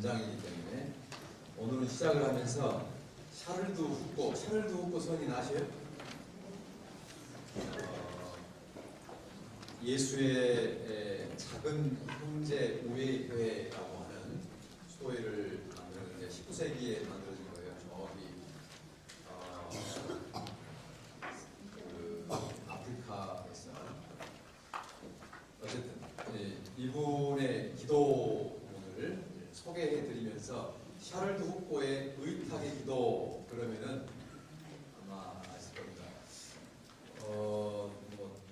연장이기 때문에 오늘은 시작을 하면서 샤를도 훅고 선이 나셔요? 예수의 작은 형제 우회교회라고 하는 소회를 만들었는데 19세기에 만들어진 거예요. 저기 아프리카에서. 어쨌든 이분의 기도문을 소개해드리면서 샤를드 훅고의 의탁의 기도 그러면은 아마 아실 겁니다. 뭐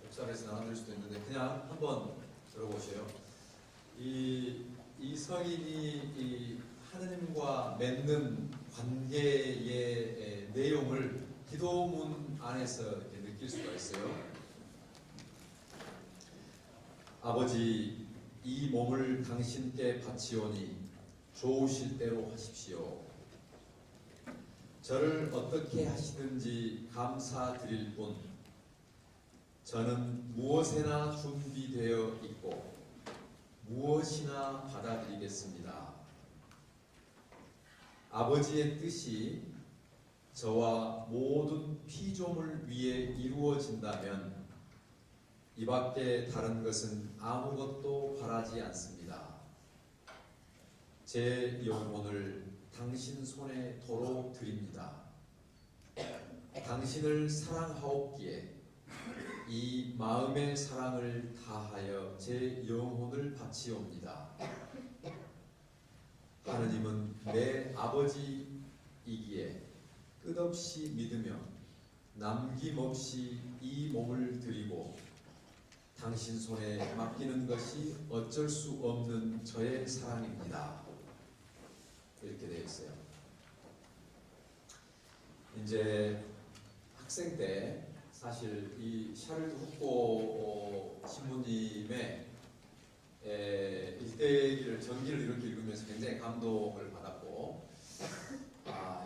복사해서 나눠드릴 수도 있는데 그냥 한번 들어보세요. 이 성인이 이 하느님과 맺는 관계의 내용을 기도문 안에서 이렇게 느낄 수가 있어요. 아버지, 이 몸을 당신께 바치오니 좋으실 대로 하십시오. 저를 어떻게 하시든지 감사드릴 뿐 저는 무엇에나 준비되어 있고 무엇이나 받아들이겠습니다. 아버지의 뜻이 저와 모든 피조물 위에 이루어진다면 이 밖에 다른 것은 아무것도 바라지 않습니다. 제 영혼을 당신 손에 도로 드립니다. 당신을 사랑하옵기에 이 마음의 사랑을 다하여 제 영혼을 바치옵니다. 하느님은 내 아버지이기에 끝없이 믿으며 남김없이 이 몸을 드리고 당신 손에 맡기는 것이 어쩔 수 없는 저의 사랑입니다. 이렇게 되어 있어요. 이제 학생 때 사실 이 샤를드 훅고 신부님의 일대기를 전기를 이렇게 읽으면서 굉장히 감동을 받았고,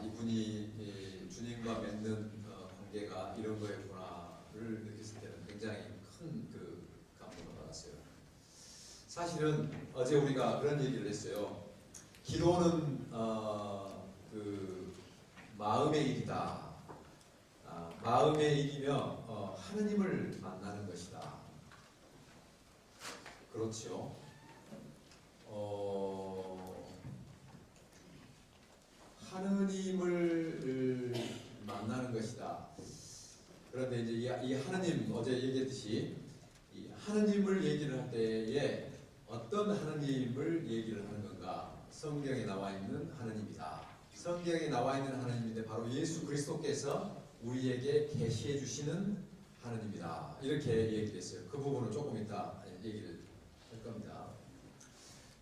이분이 주님과 맺는 관계가 이런 거였구나를 느꼈을 때는 굉장히 큰 그 감동을 받았어요. 사실은 어제 우리가 그런 얘기를 했어요. 기도는 그 마음의 일이다. 마음의 일이며 하느님을 만나는 것이다. 그렇죠. 하느님을 만나는 것이다. 그런데 이제 이 하느님 어제 얘기했듯이 이 하느님을 얘기를 할 때에 어떤 하느님을 얘기를 하는 건가? 성경에 나와 있는 하느님이다. 성경에 나와 있는 하느님인데 바로 예수 그리스도께서 우리에게 계시해 주시는 하느님이다. 이렇게 얘기했어요. 그 부분은 조금 이따 얘기를 할 겁니다.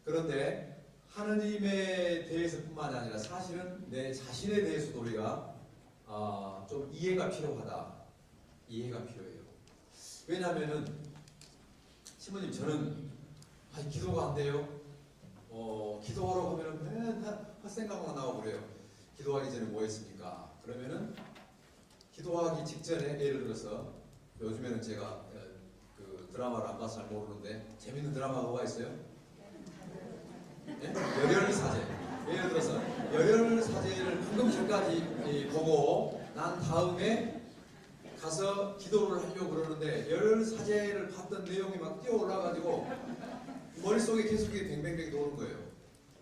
그런데 하느님에 대해서뿐만 아니라 사실은 내 자신에 대해서도 우리가 좀 이해가 필요하다. 이해가 필요해요. 왜냐하면은 신부님 저는 기도가 안 돼요. 기도하라고 하면은 맨날 헛생각만 나오고 그래요. 기도하기 전에 뭐 했습니까? 그러면은 기도하기 직전에 예를 들어서 요즘에는 제가 그 드라마를 안 봐서 잘 모르는데 재밌는 드라마가 뭐가 있어요? 네? 열혈사제. 예를 들어서 열혈사제를 방금 전까지 보고 난 다음에 가서 기도를 하려고 그러는데 열혈사제를 봤던 내용이 막 뛰어올라가지고 머릿속에 계속 뱅뱅뱅 도는 거예요.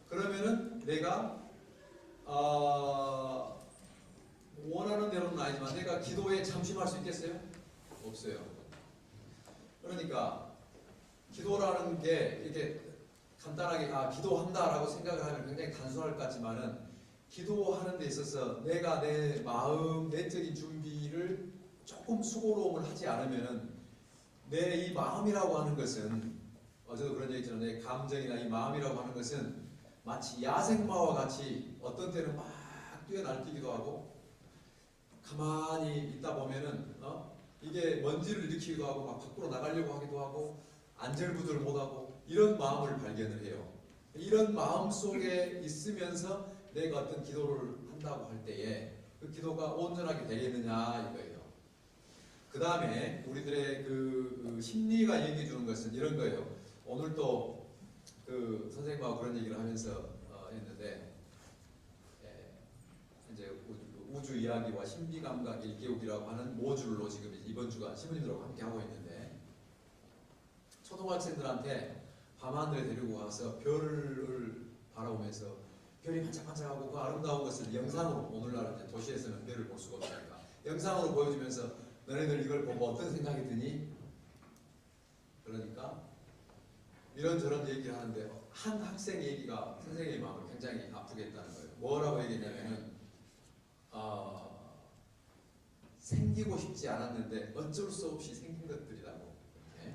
그러면은 내가 원하는 대로는 아니지만 내가 기도에 잠심할 수 있겠어요? 없어요. 그러니까 기도라는 게 이렇게 간단하게 기도한다라고 생각을 하면 굉장히 단순할 것 같지만은 기도하는 데 있어서 내가 내 마음 내적인 준비를 조금 수고로움을 하지 않으면은 내 이 마음이라고 하는 것은 어제도 그런 얘기 있잖아요. 내 감정이나 이 마음이라고 하는 것은 마치 야생마와 같이 어떤 때는 막 뛰어날뛰기도 하고 가만히 있다 보면은 이게 먼지를 일으키기도 하고 막 밖으로 나가려고 하기도 하고 안절부절 못하고 이런 마음을 발견을 해요. 이런 마음 속에 있으면서 내가 어떤 기도를 한다고 할 때에 그 기도가 온전하게 되겠느냐 이거예요. 그 다음에 우리들의 그 심리가 얘기해 주는 것은 이런 거예요. 오늘 또 그 선생님하고 그런 얘기를 하면서 했는데 이제 우주 이야기와 신비 감각 일개국이라고 하는 모듈로 지금 이번 주간 신부님들하고 함께 하고 있는데 초등학생들한테 밤하늘에 데리고 가서 별을 바라보면서 별이 반짝반짝하고 그 아름다운 것을 영상으로 오늘날 이제 도시에서는 별을 볼 수가 없으니까 영상으로 보여주면서 너네들 이걸 보고 어떤 생각이 드니? 그러니까 이런저런 얘기를 하는데 한 학생 얘기가 선생님의 마음을 굉장히 아프게 했다는 거예요. 뭐라고 얘기했냐면은 생기고 싶지 않았는데 어쩔 수 없이 생긴 것들이라고. 네?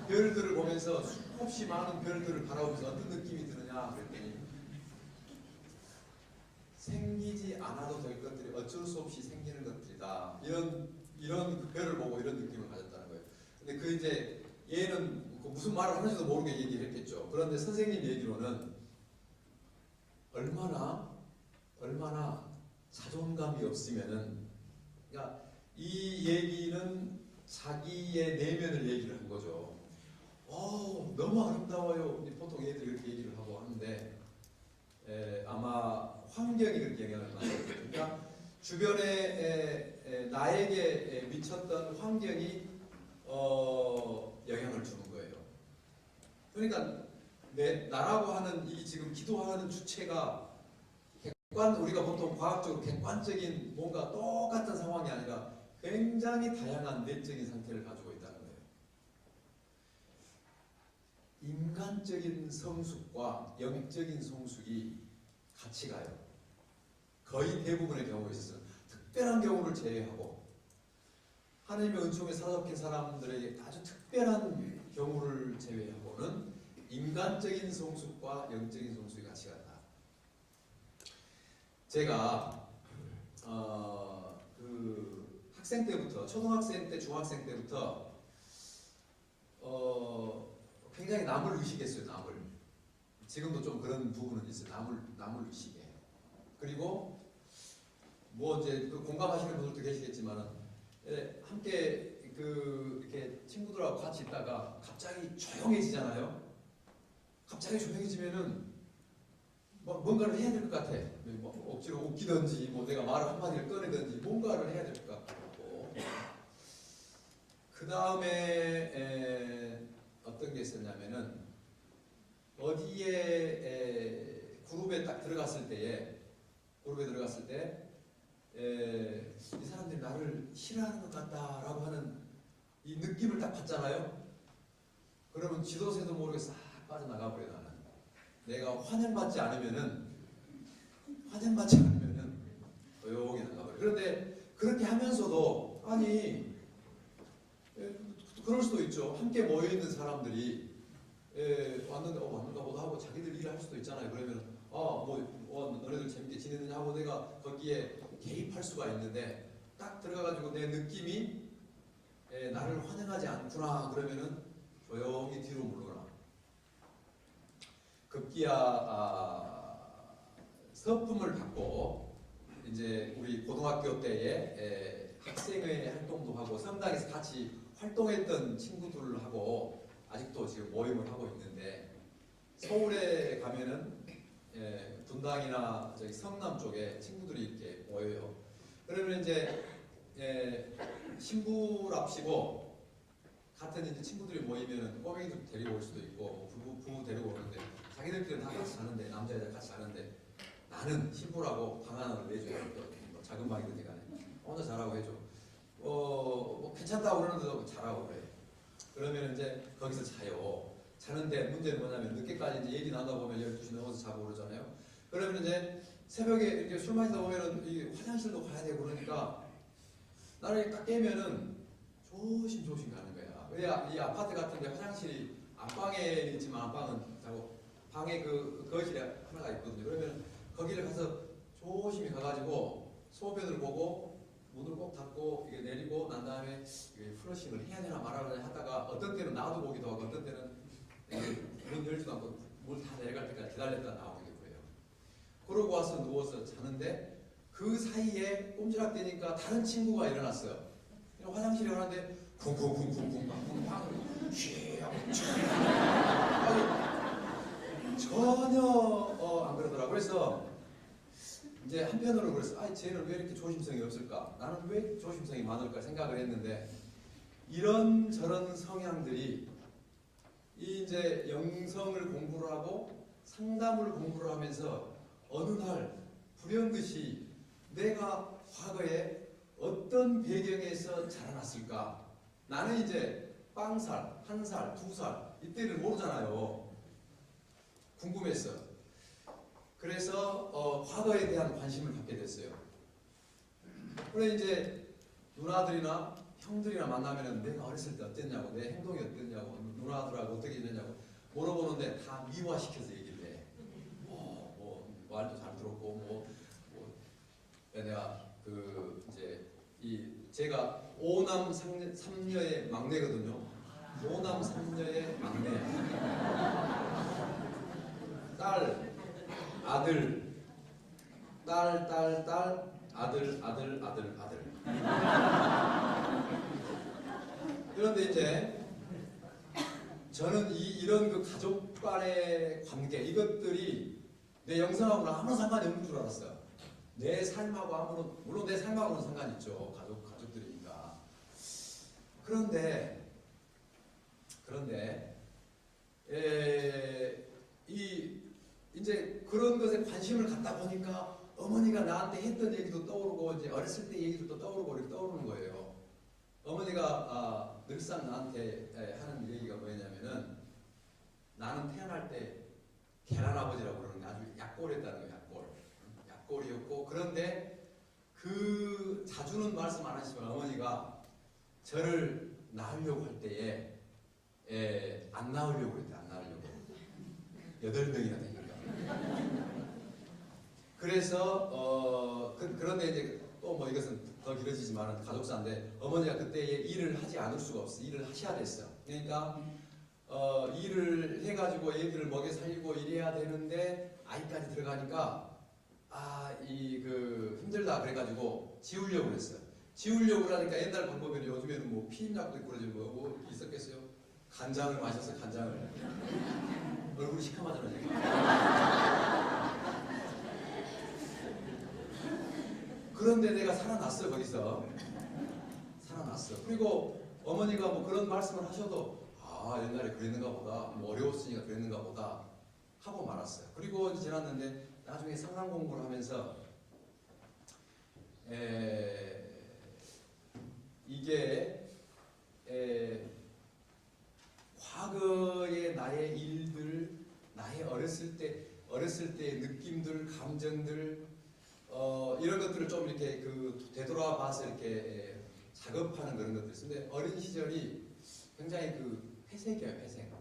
별들을 보면서 수없이 많은 별들을 바라보면서 어떤 느낌이 드느냐 그랬더니 생기지 않아도 될 것들이 어쩔 수 없이 생기는 것들이다. 이런 그 별을 보고 이런 느낌을 가졌다는 거예요. 근데 그 이제 얘는 무슨 말을 하는지도 모르게 얘기를 했겠죠. 그런데 선생님 얘기로는 얼마나 자존감이 없으면은, 그러니까 이 얘기는 자기의 내면을 얘기를 한 거죠. 너무 아름다워요. 보통 얘들이 그렇게 얘기를 하고 하는데 아마 환경이 그렇게 영향을 받는 거죠. 그러니까 주변에 나에게 미쳤던 환경이 영향을 주는 거예요. 그러니까 나라고 하는 이 지금 기도하는 주체가 우리가 보통 과학적으로 객관적인 뭔가 똑같은 상황이 아니라 굉장히 다양한 내적인 상태를 가지고 있다는 거예요. 인간적인 성숙과 영적인 성숙이 같이 가요. 거의 대부분의 경우에 있어서는 특별한 경우를 제외하고 하나님의 은총에 사로잡힌 사람들에게 아주 특별한 경우를 제외하고는 인간적인 성숙과 영적인 성숙이 같이 간다. 제가 그 학생 때부터 초등학생 때 중학생 때부터 굉장히 남을 의식했어요. 남을. 지금도 좀 그런 부분은 있어요. 남을 의식해. 그리고 뭐 이제 그 공감하시는 분들도 계시겠지만은 함께 이렇게 친구들하고 같이 있다가 갑자기 조용해지잖아요. 갑자기 조용해지면은 뭔가를 해야 될 것 같아. 뭐 억지로 웃기든지 뭐 내가 말을 한마디를 꺼내든지 뭔가를 해야 될 것 같고. 그 다음에 어떤 게 있었냐면은 어디에 그룹에 딱 들어갔을 때 이 사람들이 나를 싫어하는 것 같다라고 하는 이 느낌을 딱 받잖아요. 그러면 지도새도 모르게 싹 빠져나가 버려. 나는 내가 환영받지 않으면은 조용히 나가버려. 그런데 그렇게 하면서도 아니 그럴 수도 있죠. 함께 모여있는 사람들이 왔는가 보다 하고 자기들 일을 할 수도 있잖아요. 그러면 너네들 재밌게 지내느냐 하고 내가 거기에 개입할 수가 있는데 딱 들어가가지고 내 느낌이 나를 환영하지 않구나 그러면은 조용히 뒤로 물러나. 급기야 서품을 받고 이제 우리 고등학교 때에 학생회 활동도 하고 성당에서 같이 활동했던 친구들하고 아직도 지금 모임을 하고 있는데 서울에 가면은 분당이나 저기 성남 쪽에 친구들이 이렇게 모여요. 그러면 이제 신부랍시고 같은 이제 친구들이 모이면은 꼬맹이도 데리고 올 수도 있고 부부 데리고 오는데 자기들끼리는 다 같이 자는데 남자 여자 같이 자는데 나는 신부라고 방 하나를 내줘요. 뭐 작은 방이든지 간에 혼자 자라고 해줘. 뭐 괜찮다고 그러는데도 자라고 그래. 그러면 이제 거기서 자요. 자는데 문제는 뭐냐면 늦게까지 이제 얘기 나누다 보면 12시 넘어서 자고 그러잖아요. 그러면 이제 새벽에 이렇게 술 마시다 보면은 이 화장실도 가야 되고 그러니까 나를 딱 깨면은 조심조심 가는 거야. 왜 이 아파트 같은 데 화장실이 안방에 있지만 안방은 자고 방에 그 거실에 하나가 있거든요. 그러면 거기를 가서 조심히 가가지고 소변을 보고 문을 꼭 닫고 이게 내리고 난 다음에 플러싱을 해야 되나 말아야 되나 하다가 어떤 때는 나도 보기도 하고 어떤 때는 문 열지도 않고 물 다 내려갈 때까지 기다렸다 나오기도 그래요. 그러고 와서 누워서 자는데 그 사이에 꼼지락대니까 다른 친구가 일어났어요. 화장실에 가는데 쿵쿵쿵쿵쿵 쿵쿵 쉬 전혀 안 그래서 이제 한편으로 그래서 쟤는 왜 이렇게 조심성이 없을까? 나는 왜 조심성이 많을까 생각을 했는데 이런 저런 성향들이 이제 영성을 공부를 하고 상담을 공부를 하면서 어느 날 불현듯이 내가 과거에 어떤 배경에서 자라났을까? 나는 이제 빵살, 1살, 2살 이때를 모르잖아요. 궁금했어. 그래서 과거에 대한 관심을 갖게 됐어요. 그래 이제 누나들이나 형들이나 만나면은 내가 어렸을 때 어땠냐고, 내 행동이 어땠냐고, 누나들하고 어떻게 지냈냐고 물어보는데 다 미화시켜서 얘기를 해. 말도 잘 들었고 내가 제가 5남 3녀의 막내거든요. 5남 3녀의 막내. 딸, 아들, 딸, 아들. 그런데 이제 저는 이런 그 가족 간의 관계 이것들이 내 영성하고는 아무런 상관이 없는 줄 알았어요. 내 삶하고 물론 내 삶하고는 상관이 있죠. 가족들이니까. 그런데 이제 그런 것에 관심을 갖다 보니까 어머니가 나한테 했던 얘기도 떠오르고 이제 어렸을 때 얘기도 또 떠오르고 이렇게 떠오르는 거예요. 어머니가 늘상 나한테 하는 얘기가 뭐였냐면은 나는 태어날 때 계란 아버지라고 그러는데 아주 약골이었다는 거예요. 약골이었고 그런데 그 자주는 말씀 안 하시지만 어머니가 저를 낳으려고 할 때에 안 낳으려고 그랬대. 안 낳으려고 8명이나 되니까. 그래서 그런데 이제 또 뭐 이것은 더 길어지지만 가족사인데 어머니가 그때 일을 하지 않을 수가 없어. 일을 하셔야 됐어. 그러니까 일을 해가지고 애들을 먹여 살리고 이래야 되는데 아이까지 들어가니까 힘들다 그래가지고 지우려고 그랬어요. 지우려고 그러니까 옛날 방법에는 요즘에는 뭐 피임약도 있고 그러지 뭐 있었겠어요. 간장을 마셔서 간장을 얼굴이 시커매잖아 지금. 그런데 내가 살아났어. 거기서 살아났어. 그리고 어머니가 뭐 그런 말씀을 하셔도 옛날에 그랬는가 보다, 뭐 어려웠으니까 그랬는가 보다 하고 말았어요. 그리고 지났는데 나중에 성당 공부를 하면서 이게 과거의 나의 일들, 나의 어렸을 때의 느낌들, 감정들 이런 것들을 좀 이렇게 되돌아 봐서 이렇게 작업하는 그런 것들 있는데 어린 시절이 굉장히 회색이에요. 회색. 막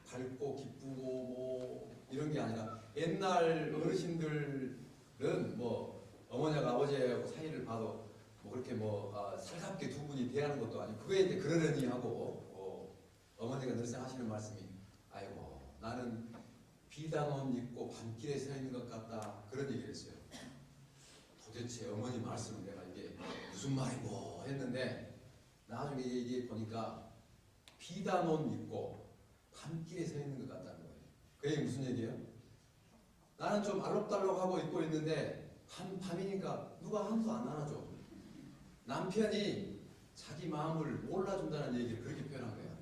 밝고 기쁘고 뭐 이런 게 아니라 옛날 어르신들은 뭐 어머니하고 아버지하고 사이를 봐도 뭐 그렇게 살갑게 두 분이 대하는 것도 아니고 그거에 이제 그러려니 하고 어머니가 늘상 하시는 말씀이 아이고 나는 비단옷 입고 밤길에 서 있는 것 같다 그런 얘기를 했어요. 도대체 어머니 말씀을 내가 이게 무슨 말이고 했는데 나중에 얘기해 보니까 비단옷 입고 밤길에 서 있는 것 같다는 거예요. 그 얘기 무슨 얘기예요? 나는 좀 알록달록하고 입고 있는데 밤이니까 누가 한도 안 안아줘. 남편이 자기 마음을 몰라준다는 얘기를 그렇게 표현한 거예요.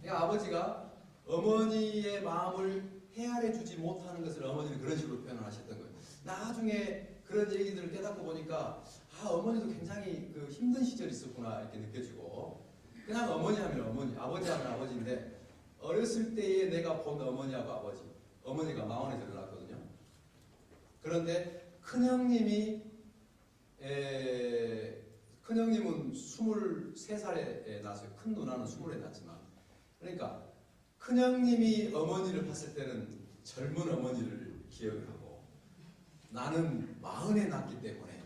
그러니까 아버지가 어머니의 마음을 헤아려 주지 못하는 것을 어머니는 그런 식으로 표현하셨던 거예요. 나중에 그런 얘기들을 깨닫고 보니까 어머니도 굉장히 힘든 시절이 있었구나 이렇게 느껴지고 그냥 어머니 하면 어머니, 아버지 하면 아버지인데 어렸을 때에 내가 본 어머니하고 아버지, 어머니가 마흔에 들어났거든요. 그런데 큰형님은 23살에 낳았어요. 큰 누나는 20에 낳았지만 그러니까 큰형님이 어머니를 봤을 때는 젊은 어머니를 기억을 하고 나는 40에 낳았기 때문에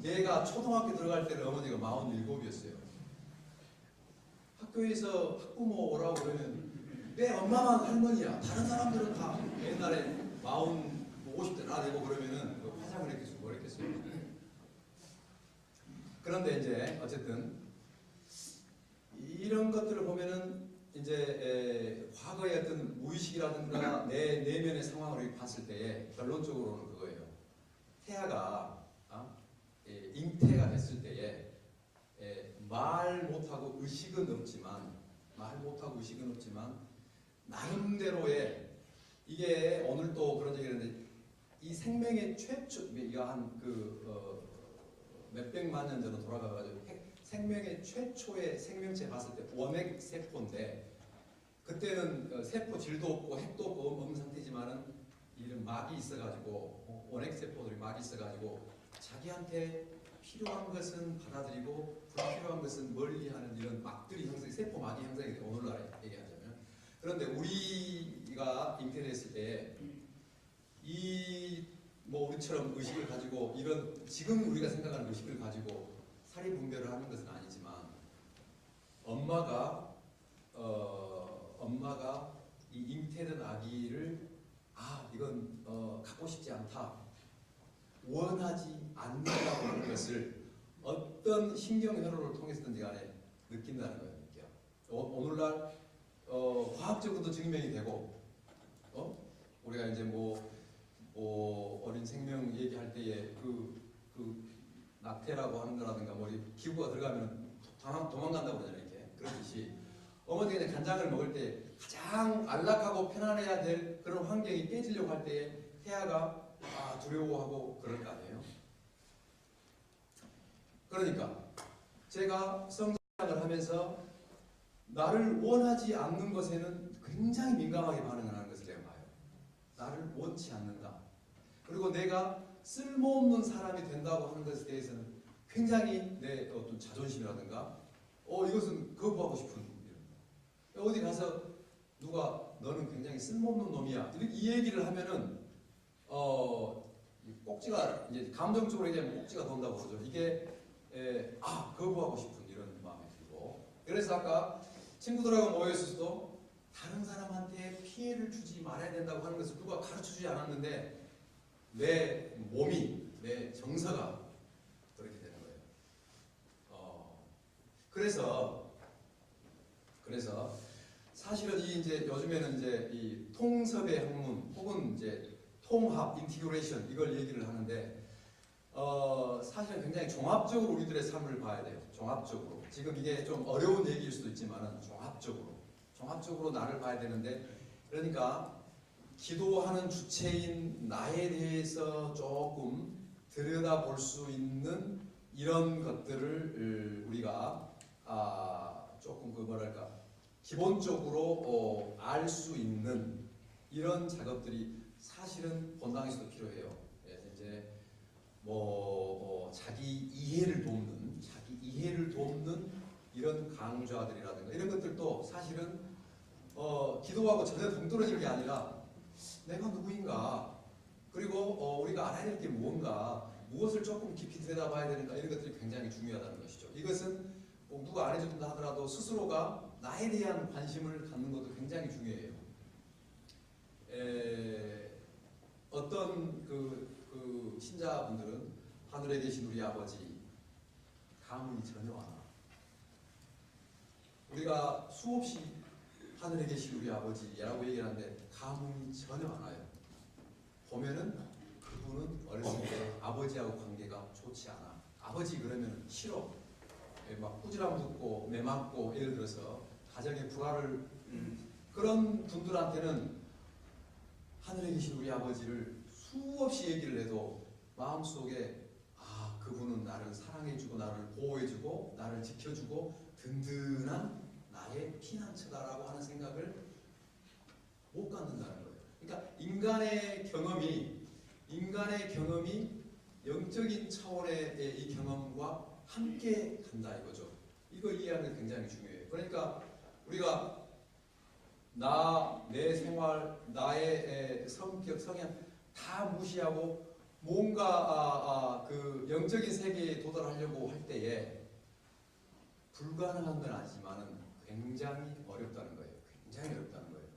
내가 초등학교 들어갈 때는 어머니가 47이었어요. 학교에서 학부모 오라고 그러면 내 엄마만 할머니야. 다른 사람들은 다 옛날에 50대 나 되고 그러면은 화장을 했겠어요. 뭘 했겠어요. 그런데 이제 어쨌든 이런 것들을 보면은 이제 과거의 어떤 무의식이라든가 내 내면의 상황을 봤을 때에 결론적으로는 그거예요. 태아가 잉태가 됐을 때에 말 못하고 의식은 없지만 나름대로의 이게 오늘 또 그런 얘기를 했는데 이 생명의 최초 이거 한그 몇백만 년 전으로 돌아가가지고 생명의 최초의 생명체 봤을 때 원핵 세포인데 그때는 세포 질도 없고 핵도 없고 없는 상태지만은 이런 막이 있어가지고 원핵 세포들이 막이 있어가지고 자기한테 필요한 것은 받아들이고 불필요한 것은 멀리하는 이런 막들이 형성이 세포 막이 형성이 돼요. 오늘날 얘기하자면. 그런데 우리가 잉태됐을 때 이 뭐 우리처럼 의식을 가지고 이런 지금 우리가 생각하는 의식을 가지고 사리 분별을 하는 것은 아니지만 엄마가 이 잉태된 아기를 이건 갖고 싶지 않다 원하지 않는다고 하는 것을 어떤 신경회로를 통해서든지 간에 느낀다는 거예요. 느껴. 오늘날 과학적으로도 증명이 되고 우리가 이제 뭐 어린 생명 얘기할 때에 그 낙태라고 하는 거라든가 뭐 기구가 들어가면 도망간다고 그러잖아요. 이렇게 그렇듯이 어머니가 이제 간장을 먹을 때 가장 안락하고 편안해야 될 그런 환경이 깨지려고 할 때에 태아가 두려워하고 그럴 거 아니에요. 그러니까 제가 성장을 하면서 나를 원하지 않는 것에는 굉장히 민감하게 반응을 하는 것을 내가 봐요. 나를 원치 않는다. 그리고 내가 쓸모없는 사람이 된다고 하는 것에 대해서는 굉장히 내 어떤 자존심이라든가 이것은 거부하고 싶은 일. 어디 가서 누가 너는 굉장히 쓸모없는 놈이야 이 얘기를 하면은 꼭지가 이제 감정적으로 얘기하면 꼭지가 돈다고 그러죠. 이게 거부하고 싶은 이런 마음이 들고 그래서 아까 친구들하고 모여있어서도 다른 사람한테 피해를 주지 말아야 된다고 하는 것을 누가 가르쳐주지 않았는데 내 몸이 내 정서가 그렇게 되는 거예요. 그래서 사실은 이제 요즘에는 이제 이 통섭의 학문 혹은 이제 통합, 인티그레이션 이걸 얘기를 하는데 사실은 굉장히 종합적으로 우리들의 삶을 봐야 돼요. 종합적으로. 지금 이게 좀 어려운 얘기일 수도 있지만은 종합적으로 나를 봐야 되는데 그러니까 기도하는 주체인 나에 대해서 조금 들여다볼 수 있는 이런 것들을 우리가 조금 기본적으로 알 수 있는 이런 작업들이 사실은 본당에서도 필요해요. 그래서 이제 자기 이해를 돕는 이런 강좌들이라든가 이런 것들도 사실은 기도하고 전혀 동떨어진 게 아니라 내가 누구인가 그리고 우리가 알아야 될 게 무엇인가 무엇을 조금 깊이 들여다봐야 되는가 이런 것들이 굉장히 중요하다는 것이죠. 이것은 누가 안 해준다 하더라도 스스로가 나에 대한 관심을 갖는 것도 굉장히 중요해요. 어떤 그 신자분들은 하늘에 계신 우리 아버지 가문이 전혀 안 와. 우리가 수없이 하늘에 계신 우리 아버지라고 얘기를 하는데 가문이 전혀 안 와요. 보면은 그분은 어렸을 때 아버지하고 관계가 좋지 않아. 아버지 그러면 싫어. 막 꾸지람 듣고 매 맞고 예를 들어서 가정의 불화를 그런 분들한테는 하늘에 계신 우리 아버지를 수없이 얘기를 해도 마음속에 그분은 나를 사랑해주고 나를 보호해주고 나를 지켜주고 든든한 나의 피난처다라고 하는 생각을 못 갖는다는 거예요. 그러니까 인간의 경험이 영적인 차원의 이 경험과 함께 간다 이거죠. 이거 이해하는 게 굉장히 중요해요. 그러니까 우리가 내 생활, 나의 성격, 성향 다 무시하고 뭔가 그 영적인 세계에 도달하려고 할 때에 불가능한 건 아니지만은 굉장히 어렵다는 거예요. 굉장히 어렵다는 거예요.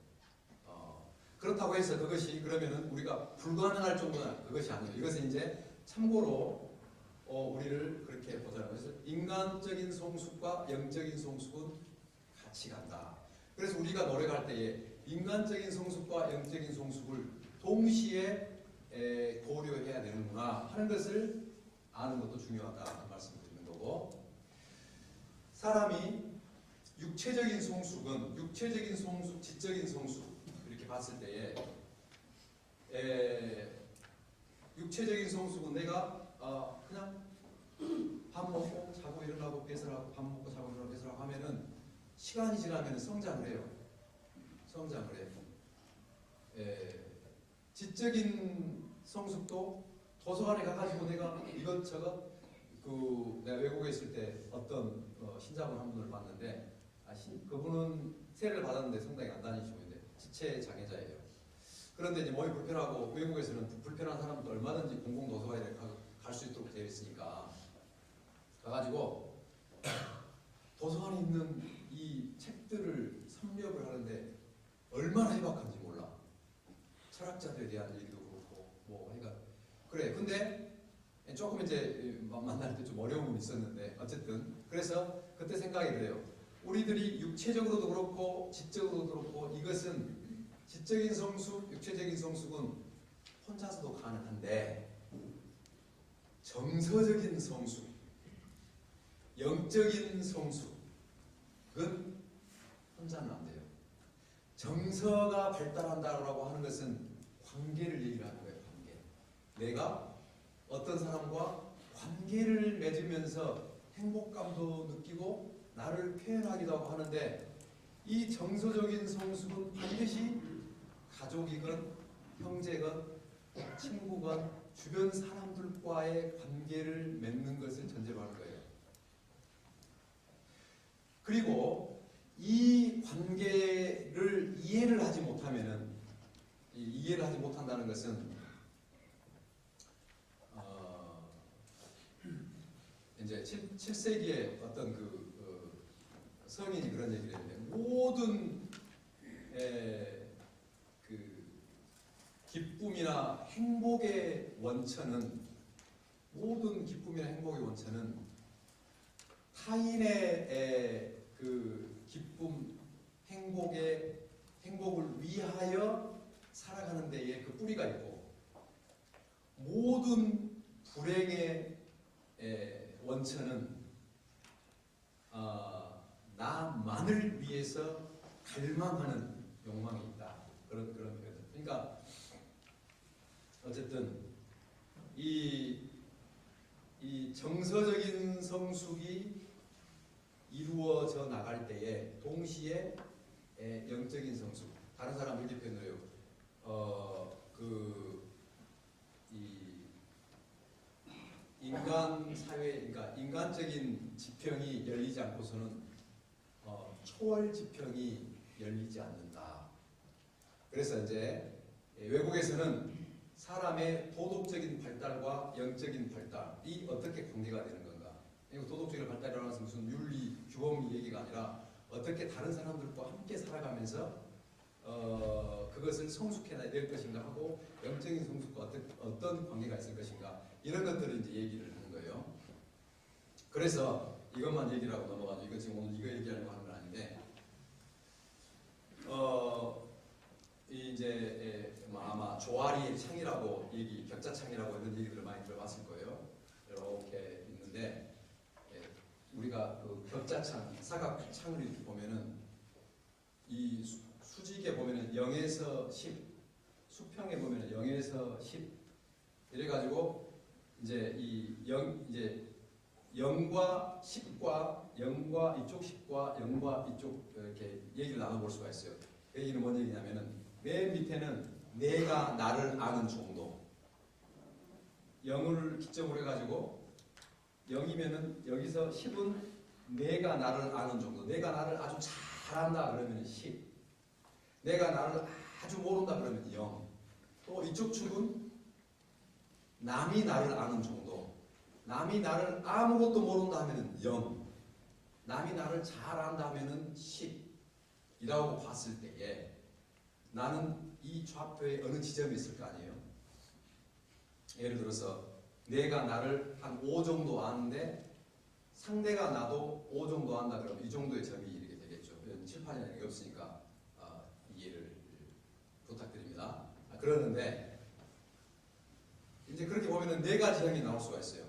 그렇다고 해서 그것이 그러면은 우리가 불가능할 정도는 그것이 아니에요. 이것은 이제 참고로 우리를 그렇게 보자는 거죠. 인간적인 성숙과 영적인 성숙은 같이 간다. 그래서 우리가 노력할 때에 인간적인 성숙과 영적인 성숙을 동시에 고려해야 되는구나 하는 것을 아는 것도 중요하다 말씀을 드리는 거고, 사람이 육체적인 성숙은 육체적인 성숙, 지적인 성숙 이렇게 봤을 때에 육체적인 성숙은 내가 그냥 밥 먹고 자고 일어나고 배설하고 밥 먹고 자고 일어나고 배설하고 하면은 시간이 지나면 성장을 해요. 성장을 해요. 지적인 성숙도 도서관에 가가지고 내가 이것저것 내가 외국에 있을 때 어떤 신자분 한 분을 봤는데 그분은 세례를 받았는데 성당에 안 다니시고 있는데 지체 장애자예요. 그런데 이제 몸이 불편하고 외국에서는 불편한 사람도 얼마든지 공공 도서관에 갈 수 있도록 되어 있으니까 가가지고 도서관에 있는 이 책들을 섭렵을 하는데 얼마나 해박한지 몰라. 철학자들에 대한 얘기도 그렇고 뭐 그러니까 그래. 근데 조금 이제 만날 때 좀 어려움은 있었는데 어쨌든 그래서 그때 생각이 그래요. 우리들이 육체적으로도 그렇고 지적으로도 그렇고 이것은 지적인 성숙, 육체적인 성숙은 혼자서도 가능한데 정서적인 성숙, 영적인 성숙은 혼자는 안 돼요. 정서가 발달한다고 하는 것은 관계를 얘기를 하는 거예요. 관계. 내가 어떤 사람과 관계를 맺으면서 행복감도 느끼고 나를 표현하기도 하고 하는데 이 정서적인 성숙은 반드시 가족이건 형제건 친구건 주변 사람들과의 관계를 맺는 것을 전제로 하는 거예요. 그리고 이 관계를 이해를 하지 못하면은 이해를 하지 못한다는 것은 이제 7세기에 어떤 성인이 그런 얘기를 했는데 모든 기쁨이나 행복의 원천은 타인의 기쁨, 행복을 위하여 살아가는 데에 그 뿌리가 있고 모든 불행의 원천은 나만을 위해서 갈망하는 욕망이 있다. 그런 표현. 그러니까 어쨌든 이 정서적인 성숙이 이루어져 나갈 때에 동시에 영적인 성숙. 다른 사람 이렇게 표현해요. 인간 사회, 그러니까 인간적인 지평이 열리지 않고서는 초월 지평이 열리지 않는다. 그래서 이제 외국에서는 사람의 도덕적인 발달과 영적인 발달이 어떻게 관계가 되는 건가? 이거 도덕적인 발달이라는 것은 무슨 윤리, 규범 얘기가 아니라 어떻게 다른 사람들과 함께 살아가면서 그것을 성숙해야 될 것인가 하고 영적인 성숙과 어떤 관계가 있을 것인가 이런 것들을 이제 얘기를 하는 거예요. 그래서 이것만 얘기를 하고 넘어가죠. 이거 지금 오늘 이거 얘기하려고 하는 건 아닌데 이제 아마 조아리 창이라고 격자창이라고 이런 얘기들을 많이 들어봤을 거예요. 이렇게 있는데 우리가 그 격자창, 사각창을 이렇게 보면은 이 수직에 보면은 0에서 10, 수평에 보면은 0에서 10 이래가지고 이제 이 0과 10과 0과 이쪽 10과 0과 이쪽 이렇게 얘기를 나눠볼 수가 있어요. 그 얘기는 뭔 얘기냐면은 맨 밑에는 내가 나를 아는 정도 0을 기점으로 해가지고 0이면은 여기서 10은 내가 나를 아는 정도 내가 나를 아주 잘한다 그러면 10 내가 나를 아주 모른다 그러면 0 또 이쪽 축은 남이 나를 아는 정도 남이 나를 아무것도 모른다 하면 0 남이 나를 잘 안다 하면 10이라고 봤을 때에 나는 이 좌표에 어느 지점이 있을 거 아니에요. 예를 들어서 내가 나를 한 5 정도 아는데 상대가 나도 5 정도 안다 그러면 이 정도의 점이 이렇게 되겠죠. 칠판이 아닌 게 없으니까 이해를 부탁드립니다. 그러는데 이제 그렇게 보면은 네 가지 형이 나올 수가 있어요.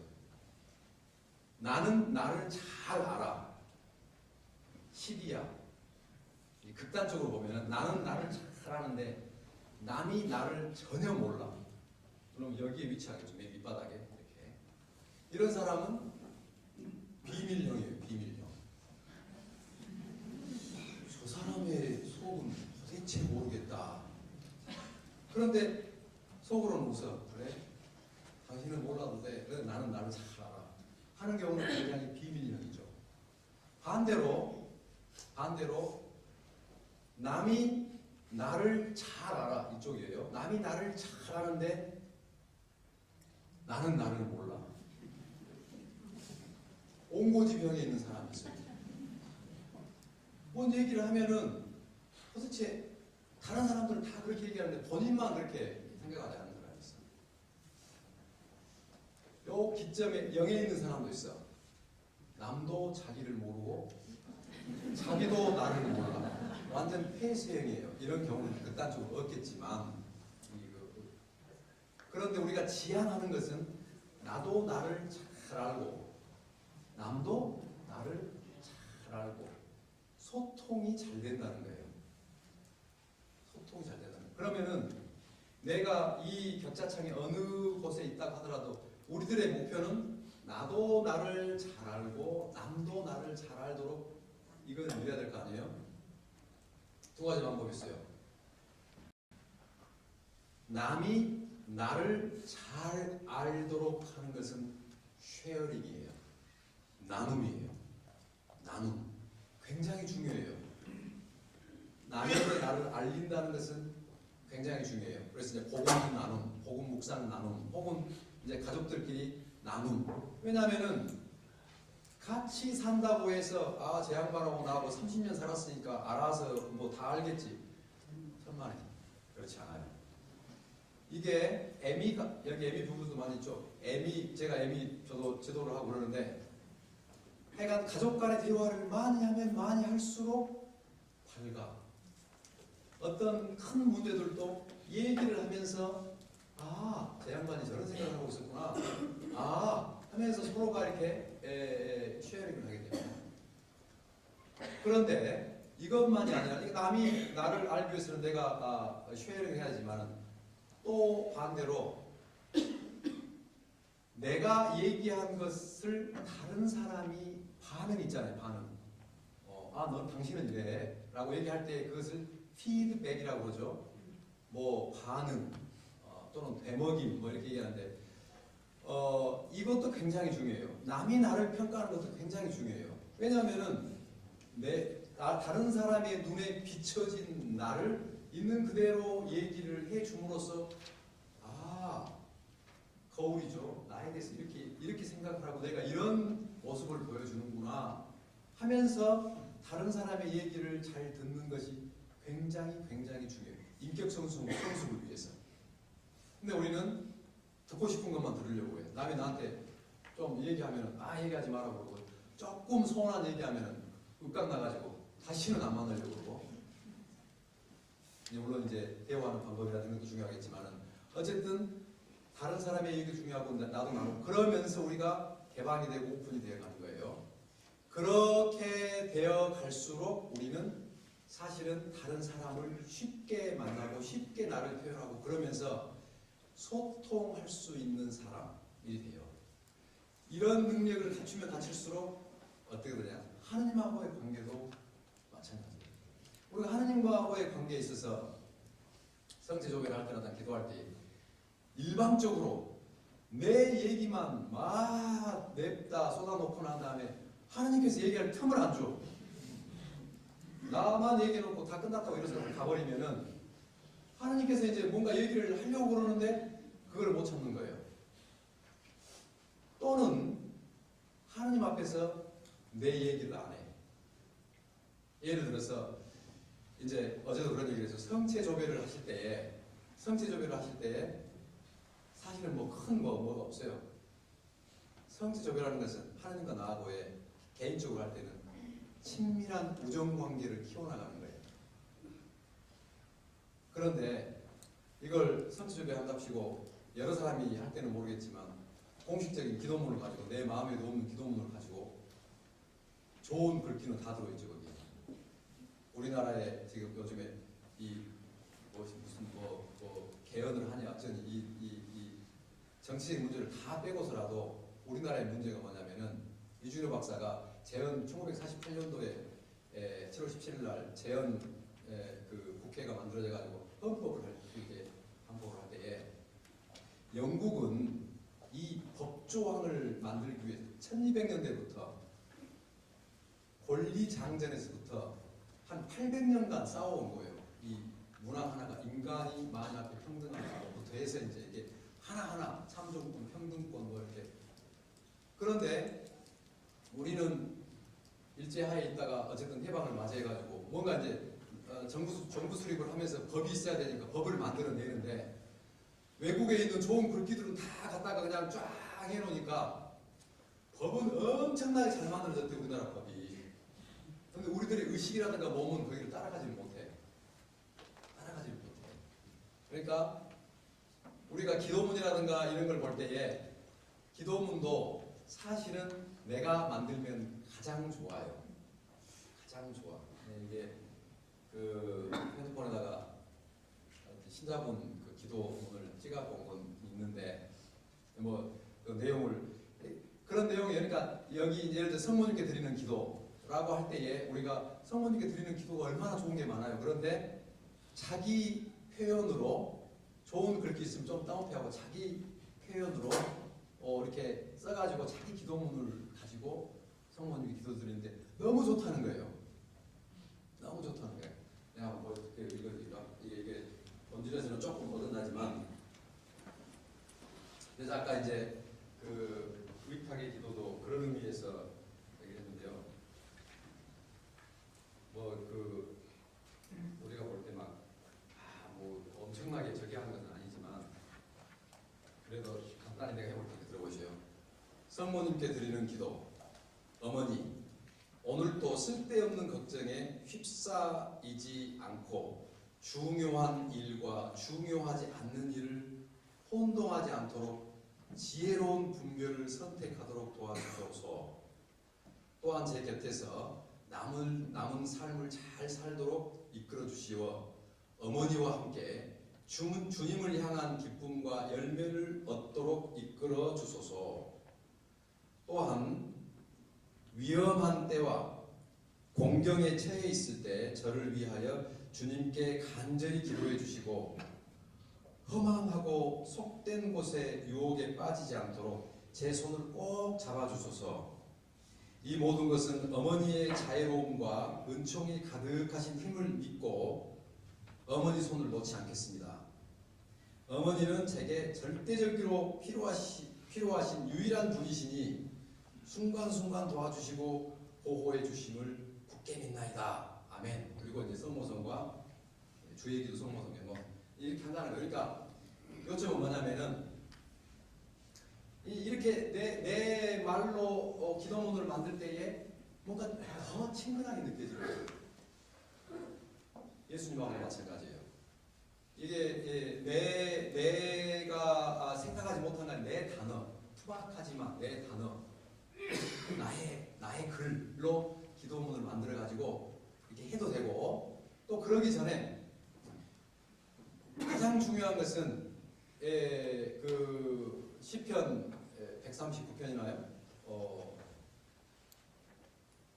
나는 나를 잘 알아. 10이야. 극단적으로 보면은 나는 나를 잘 아는데 남이 나를 전혀 몰라. 그럼 여기에 위치하겠죠. 맨 밑바닥에 이렇게. 이런 사람은 비밀형이에요. 비밀형. 저 사람의 속은 도대체 모르겠다. 그런데 속으로는 웃어. 그래? 당신은 몰라도 돼. 그래, 나는 나를 잘 알아. 하는 경우는 굉장히 비밀형이죠. 반대로 남이 나를 잘 알아. 이쪽이에요. 남이 나를 잘 아는데 나는 나를 몰라. 옹고지병에 있는 사람이 있어요. 뭔 얘기를 하면은 도대체 다른 사람들은 다 그렇게 얘기하는데 본인만 그렇게 생각하지 않는 사람이 있어. 요 기점에 영에 있는 사람도 있어. 남도 자기를 모르고 자기도 나를 몰라. 완전 폐쇄형이에요. 이런 경우는 극단적으로 없겠지만 그런데 우리가 지향하는 것은 나도 나를 잘 알고 남도 나를 잘 알고 소통이 잘 된다는 거예요. 소통이 잘 된다는 거예요. 그러면은 내가 이 격자창에 어느 곳에 있다 하더라도 우리들의 목표는 나도 나를 잘 알고 남도 나를 잘 알도록 이걸 누려야 될 거 아니에요? 두 가지 방법이 있어요. 남이 나를 잘 알도록 하는 것은 쉐어링이에요. 나눔이에요. 나눔. 굉장히 중요해요. 남에게 나를 알린다는 것은 굉장히 중요해요. 그래서 이제 복음 나눔, 복음 묵상 나눔, 혹은 이제 가족들끼리 나눔. 왜냐하면은 같이 산다고 해서 제 양반하고 나하고 30년 살았으니까 알아서 뭐 다 알겠지. 천만에 그렇지 않아요. 이게 애미가 여기 애미 부부도 많이 있죠. 제가 애미 저도 지도를 하고 그러는데 하여간 가족 간의 대화를 많이 하면 많이 할수록 밝아. 어떤 큰 문제들도 얘기를 하면서 제 양반이 저런 생각을 하고 있었구나. 하면서 서로가 이렇게 쉐어링을 하게 됩니다. 그런데 이것만이 아니라 남이 나를 알기 위해서는 내가 쉐어링을 해야지만 또 반대로 내가 얘기한 것을 다른 사람이 반응 있잖아요. 반응. 당신은 이래 라고 얘기할 때 그것을 피드백이라고 그러죠. 뭐 반응 또는 되먹임 뭐 이렇게 얘기하는데 이것도 굉장히 중요해요. 남이 나를 평가하는 것도 굉장히 중요해요. 왜냐하면은 다른 사람의 눈에 비춰진 나를 있는 그대로 얘기를 해줌으로써 거울이죠. 나에 대해서 이렇게 생각을 하고 내가 이런 모습을 보여주는구나 하면서 다른 사람의 얘기를 잘 듣는 것이 굉장히 중요해요. 인격 성숙을 위해서. 근데 우리는 듣고 싶은 것만 들으려고 해요. 남이 나한테 좀 얘기하면 얘기하지 말라고 그러고 조금 서운한 얘기하면 윽박 나가지고 다시는 안 만나려고 그러고 물론 이제 대화하는 방법이라는 것도 중요하겠지만은 어쨌든 다른 사람의 얘기도 중요하고 나도 나누고 그러면서 우리가 개방이 되고 오픈이 되어 가는 거예요. 그렇게 되어 갈수록 우리는 사실은 다른 사람을 쉽게 만나고 쉽게 나를 표현하고 그러면서 소통할 수 있는 사람이 돼요. 이런 능력을 갖추면 갖출수록 어떻게 되냐? 하느님하고의 관계도 마찬가지예요. 우리가 하느님과의 관계에 있어서 성체조회를 할 때나 기도할 때 일방적으로 내 얘기만 막 냅다 쏟아놓고 난 다음에 하느님께서 얘기할 틈을 안 줘. 나만 얘기해놓고 다 끝났다고 이러서 가버리면은 하느님께서 이제 뭔가 얘기를 하려고 그러는데 그걸 못 참는 거예요. 또는 하느님 앞에서 내 얘기를 안 해. 예를 들어서 이제 어제도 그런 얘기를 해서 성체조배를 하실 때에 사실은 뭐 큰 뭐가 없어요. 성체조배라는 것은 하느님과 나하고의 개인적으로 할 때는 친밀한 우정 관계를 키워나가는 거예요. 그런데 이걸 선수적으로 한답시고 여러 사람이 할 때는 모르겠지만 공식적인 기도문을 가지고 내 마음에도 없는 기도문을 가지고 좋은 글귀는 다 들어있죠. 거기. 우리나라에 지금 요즘에 이 무슨 개헌을 하냐 어쩌니 이 정치적 문제를 다 빼고서라도 우리나라의 문제가 뭐냐면은 이준호 박사가 재헌 1948년도에 7월 17일 날 재헌 그 국회가 만들어져 가지고 헌법을 이렇게 반복을 할 때에 영국은 이 법조항을 만들기 위해서 1200년대부터 권리장전에서부터 한 800년간 싸워온 거예요. 이 문화 하나가 인간이 만인 앞에 평등하다부터 해서 이제 이게 하나하나 참정권, 평등권 뭐 이렇게. 그런데 우리는 일제하에 있다가 어쨌든 해방을 맞이해가지고 뭔가 이제 정부 수립을 하면서 법이 있어야 되니까 법을 만들어내는데 외국에 있는 좋은 글귀들은 다 갖다가 그냥 쫙 해놓으니까 법은 엄청나게 잘 만들어졌대 우리나라 법이. 근데 우리들의 의식이라든가 몸은 거기를 따라가지를 못해. 그러니까 우리가 기도문이라든가 이런 걸 볼 때에 기도문도 사실은 내가 만들면 가장 좋아요. 가장 좋아. 이게 그 핸드폰에다가 신자분 그 기도문을 찍어본 건 있는데 뭐 그 내용을 그런 내용이 그러니까 여기 예를 들어 성모님께 드리는 기도라고 할 때에 우리가 성모님께 드리는 기도가 얼마나 좋은 게 많아요. 그런데 자기 표현으로 좋은 글귀 있으면 좀 다운표하고 자기 표현으로 이렇게 써가지고 자기 기도문을 가지고 성모님께 기도 드리는데 너무 좋다는 거예요. 너무 좋다는 거예요. 내가 뭐 이게 본질에서는 조금 어긋나지만 그래서 아까 이제 그 의탁의 기도도 그런 의미에서 얘기했는데요. 뭐 그 우리가 볼 때 막 뭐 엄청나게 저기 하는 것은 아니지만 그래도 간단히 내가 해볼 테니까 들어보세요. 성모님께 드리는 기도. 어머니, 오늘도 쓸데없는 걱정에 휩싸이지 않고 중요한 일과 중요하지 않는 일을 혼동하지 않도록 지혜로운 분별을 선택하도록 도와주소서. 또한 제 곁에서 남은 삶을 잘 살도록 이끌어 주시어 어머니와 함께 주님을 향한 기쁨과 열매를 얻도록 이끌어 주소서. 또한 위험한 때와 공경에 처해 있을 때 저를 위하여 주님께 간절히 기도해 주시고 허망하고 속된 곳에 유혹에 빠지지 않도록 제 손을 꼭 잡아주소서. 이 모든 것은 어머니의 자애로움과 은총이 가득하신 힘을 믿고 어머니 손을 놓지 않겠습니다. 어머니는 제게 절대적으로 필요하신 유일한 분이시니 순간순간 도와주시고 보호해 주심을 굳게 믿나이다. 아멘. 그리고 이제 성모성과 주의 기도 성모성 뭐 이렇게 한다는 거예요. 그러니까 요점은 뭐냐면은 이렇게 내 말로 기도문을 만들 때에 뭔가 더 친근하게 느껴져요. 예수님하고 마찬가지예요. 이게 내가 생각하지 못한 내 단어, 투박하지만 내 단어, 나의 글로 기도문을 만들어 가지고 이렇게 해도 되고 또 그러기 전에 가장 중요한 것은 그 시편 139편이나요?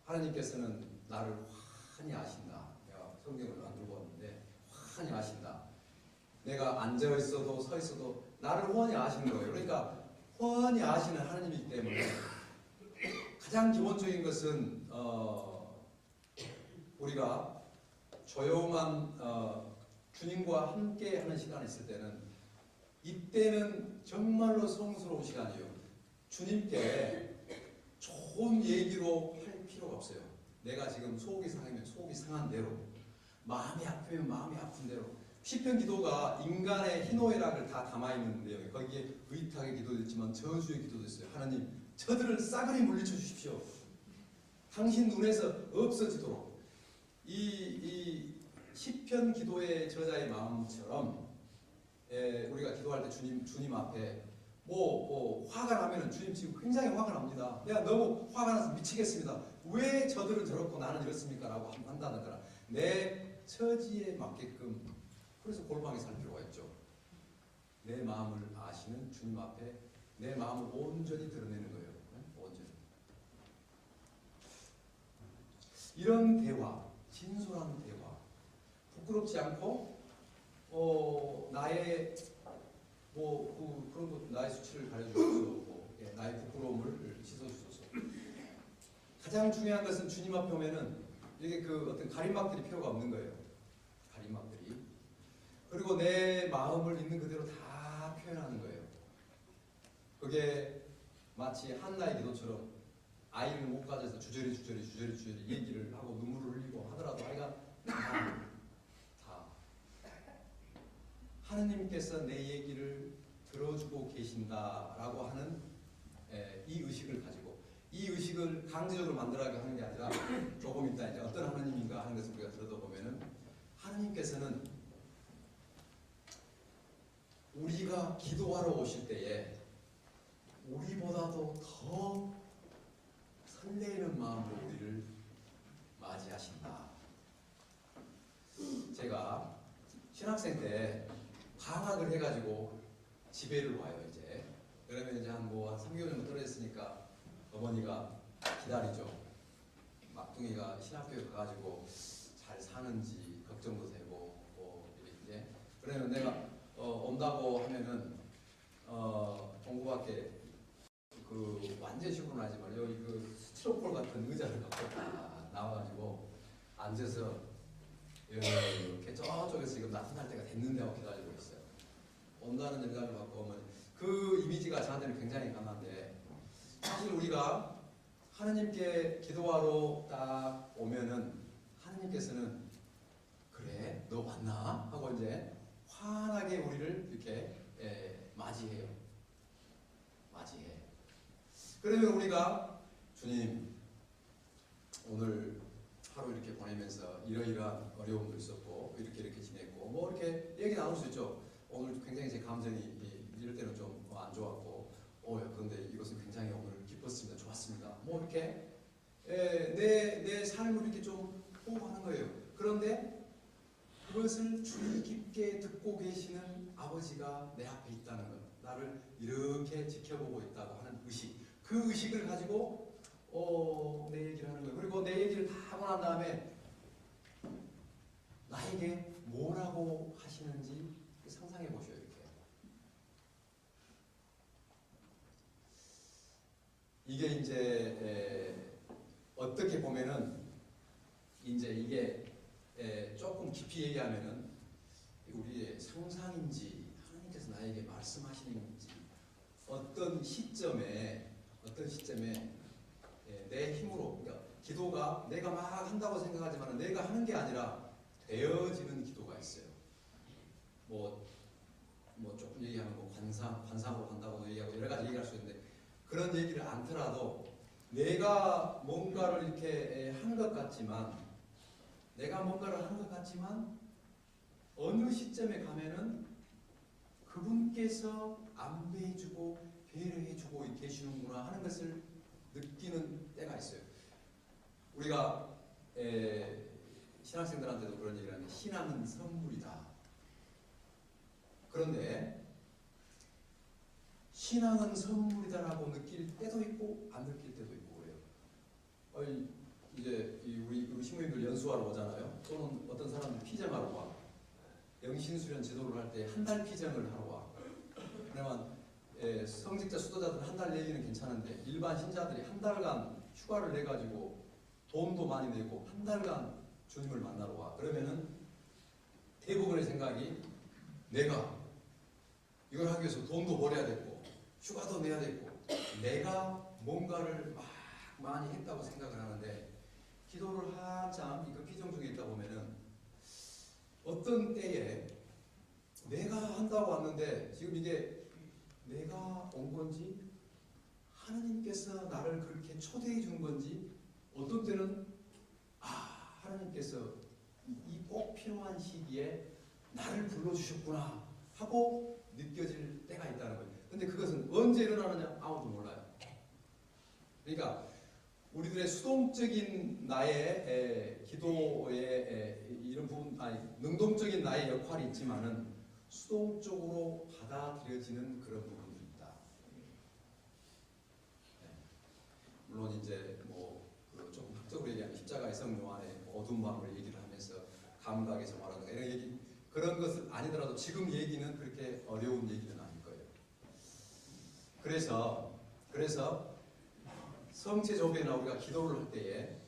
하나님께서는 나를 환히 아신다. 내가 성경을 안 들고 왔는데 환히 아신다. 내가 앉아 있어도 서 있어도 나를 환히 아시는 거예요. 그러니까 환히 아시는 하나님이기 때문에 가장 기본적인 것은 우리가 조용한 주님과 함께 하는 시간이 있을 때는 이때는 정말로 성스러운 시간이에요. 주님께 좋은 얘기로 할 필요가 없어요. 내가 지금 속이 상하면 속이 상한 대로, 마음이 아프면 마음이 아픈 대로. 시편 기도가 인간의 희노애락을 다 담아있는 내용이에요. 거기에 의탁의 기도도 있지만 저주의 기도도 있어요. 하나님, 저들을 싸그리 물리쳐 주십시오. 당신 눈에서 없어지도록 이 시편 기도의 저자의 마음처럼 우리가 기도할 때 주님 앞에 뭐 화가 나면은 주님 지금 굉장히 화가 납니다. 내가 너무 화가 나서 미치겠습니다. 왜 저들은 저렇고 나는 이렇습니까? 라고 한다는 거라. 내 처지에 맞게끔 그래서 골방에 살 필요가 있죠. 내 마음을 아시는 주님 앞에 내 마음을 온전히 드러내는 거예요. 온전히. 이런 대화, 진솔한 대화, 부끄럽지 않고 나의 그런 것 나의 수치를 가려주셔서 나의 부끄러움을 씻어주소서. 가장 중요한 것은 주님 앞에 오면은 이게 어떤 가림막들이 필요가 없는 거예요. 가림막들이. 그리고 내 마음을 있는 그대로 다 표현하는 거예요. 그게 마치 한나의 기도처럼 아이를 못 가져서 주저리 얘기를 하고 눈물을 흘리고 하더라도 아이가 다 하느님께서 내 얘기를 들어주고 계신다라고 하는 이 의식을 가지고 이 의식을 강제적으로 만들어가게 하는 게 아니라 조금 있다 이제 어떤 하느님인가 하는 것을 우리가 들여다보면은 하느님께서는 우리가 기도하러 오실 때에 우리보다도 더 설레이는 마음으로 우리를 맞이하신다. 제가 신학생 때 방학을 해가지고 집에를 와요 이제. 그러면 이제 한 3개월 정도 떨어졌으니까 어머니가 기다리죠. 막둥이가 신학교에 가가지고 잘 사는지 걱정도 되고 이제 그러면 내가 온다고 하면은 공부밖에 완전식으로는 하지 말고 여기 스티로폴 같은 의자를 갖고 나와가지고 앉아서 이렇게 저쪽에서 지금 나타날 때가 됐는데 하고 기다리고 있어요. 온다는 연락을 받고 오면 그 이미지가 저한테는 굉장히 강한데 사실 우리가 하느님께 기도하러 딱 오면은 하느님께서는 그래 너 왔나? 하고 이제 환하게 우리를 이렇게 맞이해요. 그러면 우리가 주님 오늘 하루 이렇게 보내면서 이러이러한 어려움도 있었고 이렇게 지냈고 이렇게 얘기 나눌 수 있죠. 오늘 굉장히 제 감정이 이럴 때는 좀 안 좋았고 그런데 이것은 굉장히 오늘 기뻤습니다. 좋았습니다. 이렇게 내 삶을 이렇게 좀 호흡하는 거예요. 그런데 그것을 주의 깊게 듣고 계시는 아버지가 내 앞에 있다는 것, 나를 이렇게 지켜보고 있다고 하는 의식, 그 의식을 가지고 내 얘기를 하는 거예요. 그리고 내 얘기를 다 하고 난 다음에 나에게 뭐라고 하시는지 상상해 보셔요. 이게 이제 어떻게 보면은 이제 이게 조금 깊이 얘기하면은 우리의 상상인지 하나님께서 나에게 말씀하시는지 어떤 시점에 내 힘으로, 그러니까 기도가 내가 막 한다고 생각하지만 내가 하는 게 아니라 되어지는 기도가 있어요. 조금 얘기하면 관상으로 한다고 얘기하고 여러 가지 얘기할 수 있는데 그런 얘기를 않더라도 내가 뭔가를 이렇게 하는 것 같지만 어느 시점에 가면은 그분께서 안배해주고 배려해주고 계시는구나 하는 것을 느끼는 때가 있어요. 우리가 신학생들한테도 그런 얘기를 하는데 신앙은 선물이다. 그런데 신앙은 선물이다라고 느낄 때도 있고 안 느낄 때도 있고 그래요. 이제 우리 신부님들 연수하러 오잖아요. 또는 어떤 사람들 피정하러 와. 영신수련 지도를 할 때 한 달 피정을 하러 와. 그러면 성직자 수도자들 한 달 내기는 괜찮은데 일반 신자들이 한 달간 휴가를 내가지고 돈도 많이 내고 한 달간 주님을 만나러 와. 그러면은 대부분의 생각이 내가 이걸 하기 위해서 돈도 벌어야 되고 휴가도 내야 되고 내가 뭔가를 막 많이 했다고 생각을 하는데 기도를 한참 그 피정 중에 있다 보면은 어떤 때에 내가 한다고 왔는데 지금 이게 내가 온 건지 하느님께서 나를 그렇게 초대해 준 건지 어떤 때는 하나님께서 이 꼭 필요한 시기에 나를 불러주셨구나 하고 느껴질 때가 있다는 거예요. 근데 그것은 언제 일어나느냐 아무도 몰라요. 그러니까 우리들의 수동적인 나의 기도의 이런 부분, 능동적인 나의 역할이 있지만은 수동적으로 받아들여지는 그런 부분들이 있다. 물론 이제 좀 학적으로 얘기하면 십자가의 성령 안에 어두운 마음을 얘기를 하면서 감각에서 말하는 이런 얘기, 그런 것은 아니더라도 지금 얘기는 그렇게 어려운 얘기는 아닐 거예요. 그래서 성체조배나 우리가 기도를 할 때에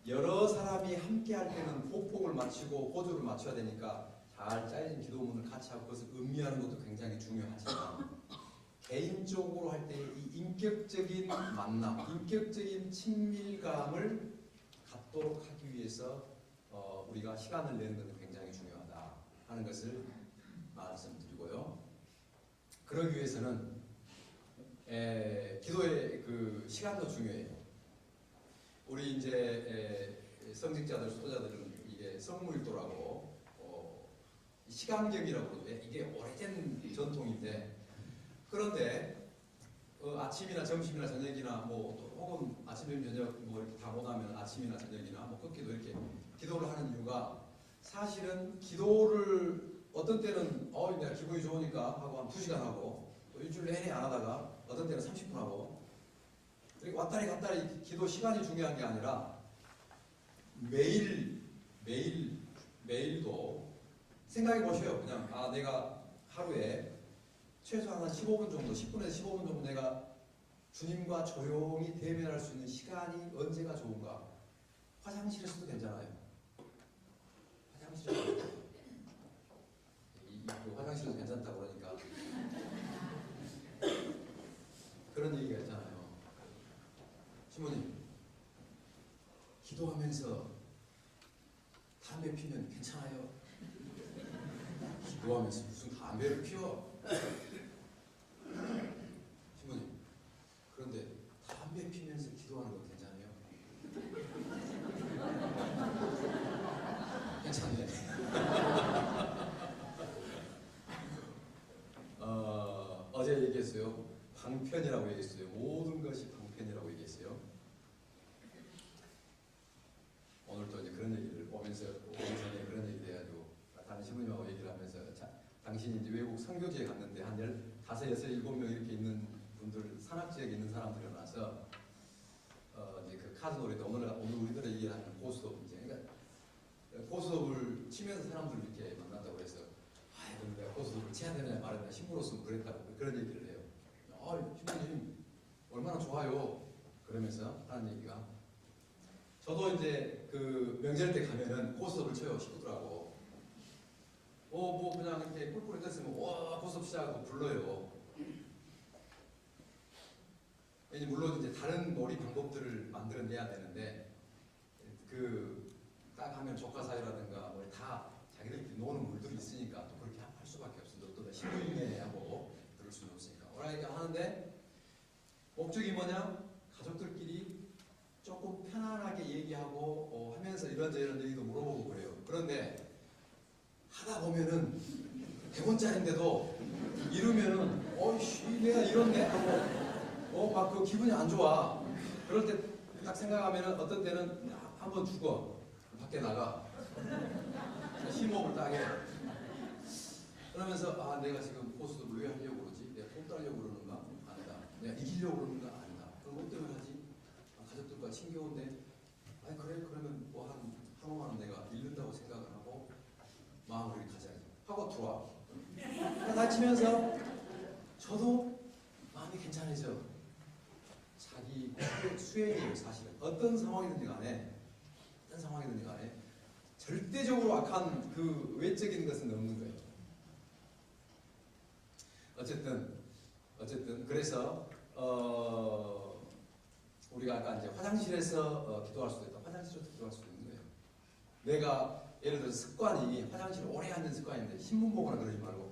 여러 사람이 함께 할 때는 호흡을 맞추고 호주를 맞춰야 되니까 잘 짜여진 기도문을 같이 하고 그것을 음미하는 것도 굉장히 중요하지만 개인적으로 할 때 이 인격적인 만남, 인격적인 친밀감을 갖도록 하기 위해서 우리가 시간을 내는 것은 굉장히 중요하다 하는 것을 말씀드리고요. 그러기 위해서는 기도의 그 시간도 중요해요. 우리 이제 성직자들, 수도자들은 이게 성무일도라고 시간경이라고 그러죠. 이게 오래된 전통인데, 그런데 아침이나 점심이나 저녁이나 혹은 아침, 점심, 저녁 이렇게 다 못하면 아침이나 저녁이나 끊기도 이렇게 기도를 하는 이유가, 사실은 기도를 어떤 때는 내가 기분이 좋으니까 하고 한 2시간 하고 또 일주일 내내 안 하다가 어떤 때는 30분 하고, 그리고 왔다리 갔다리 기도 시간이 중요한 게 아니라 매일도 생각해 보셔요. 그냥 내가 하루에 최소한 한 15분 정도, 10분에서 15분 정도 내가 주님과 조용히 대면할 수 있는 시간이 언제가 좋은가? 화장실에서도 괜찮아요. 화장실에서 화장실에서 괜찮다고 그러니까 그런 얘기가 있잖아요. 신부님, 기도하면서 담배 피면 괜찮아요? 기도하면서 무슨 담배를 피워? 신부님, 그런데 담배 피면서 기도하는 건 괜찮아요? 괜찮네. 어제 얘기했어요. 방편이라고 얘기했어요. 모든 것이 방편이라고 얘기했어요. 오늘도 이제 그런 얘기를 오면서 그런 얘기를 해가지고 다른 신부님하고 얘기를 하면서, 당신이 이제 외국 선교지에 갔는데 한 15, 6, 7명 이렇게 있는 분들, 산악 지역에 있는 사람들이 나서 이제 그 카드 놀이도 오늘 우리들이 얘기하는 고스톱, 이제 그러니까 고스톱을 치면서 사람들을 이렇게 만난다고 해서 그럼 내가 고스톱을 쳐야 되냐 말아야 되냐 신부로서 그랬다고 그런 얘기를 해요. 신부님 얼마나 좋아요. 그러면서 하는 얘기가, 저도 이제 그 명절 때 가면은 고스톱을 쳐요. 식구들하고. 그냥 이렇게 꿀꿀 떴으면 고스톱 시작하고 불러요. 물론 이제 다른 놀이 방법들을 만들어내야 되는데, 딱 하면 조카 사이라든가 다 자기들끼리 노는 물들이 있으니까 또 그렇게 할 수밖에 없어. 또 신부님에 하고 그럴 수는 없으니까. 그러니까 하는데, 목적이 뭐냐? 가족들끼리 조금 편안하게 얘기하고 하면서 이런저런 얘기도 물어보고 그래요. 그런데 하다 보면은 100원짜리인데도 이러면은 내가 이렇네 하고 막 그 기분이 안 좋아. 그럴 때 딱 생각하면은 어떤 때는 한번 죽어. 밖에 나가. 심호흡을 딱 해. 그러면서 내가 지금 고스톱을 왜 하려고 그러지? 내가 돈 따려고 그러는가? 아니다. 내가 이기려고 그러는가? 아니다. 그럼 뭐 때문에 하지? 가족들과 친겨운데 그래? 그러면 한 5만 원 내가 잃는다고 생각을 하고 마음을 가져야지 하고 들어와. 다치면서 저도 마음이 괜찮아져. 자기 수행이에요. 사실은 어떤 상황이든지 간에 절대적으로 악한 그 외적인 것은 없는 거예요. 어쨌든 그래서 우리가 아까 이제 화장실에서 기도할 수도 있다. 화장실에서 기도할 수도 있는 거예요. 내가 예를 들어서 습관이 화장실에 오래 앉는 습관인데 신문 보거나 그러지 말고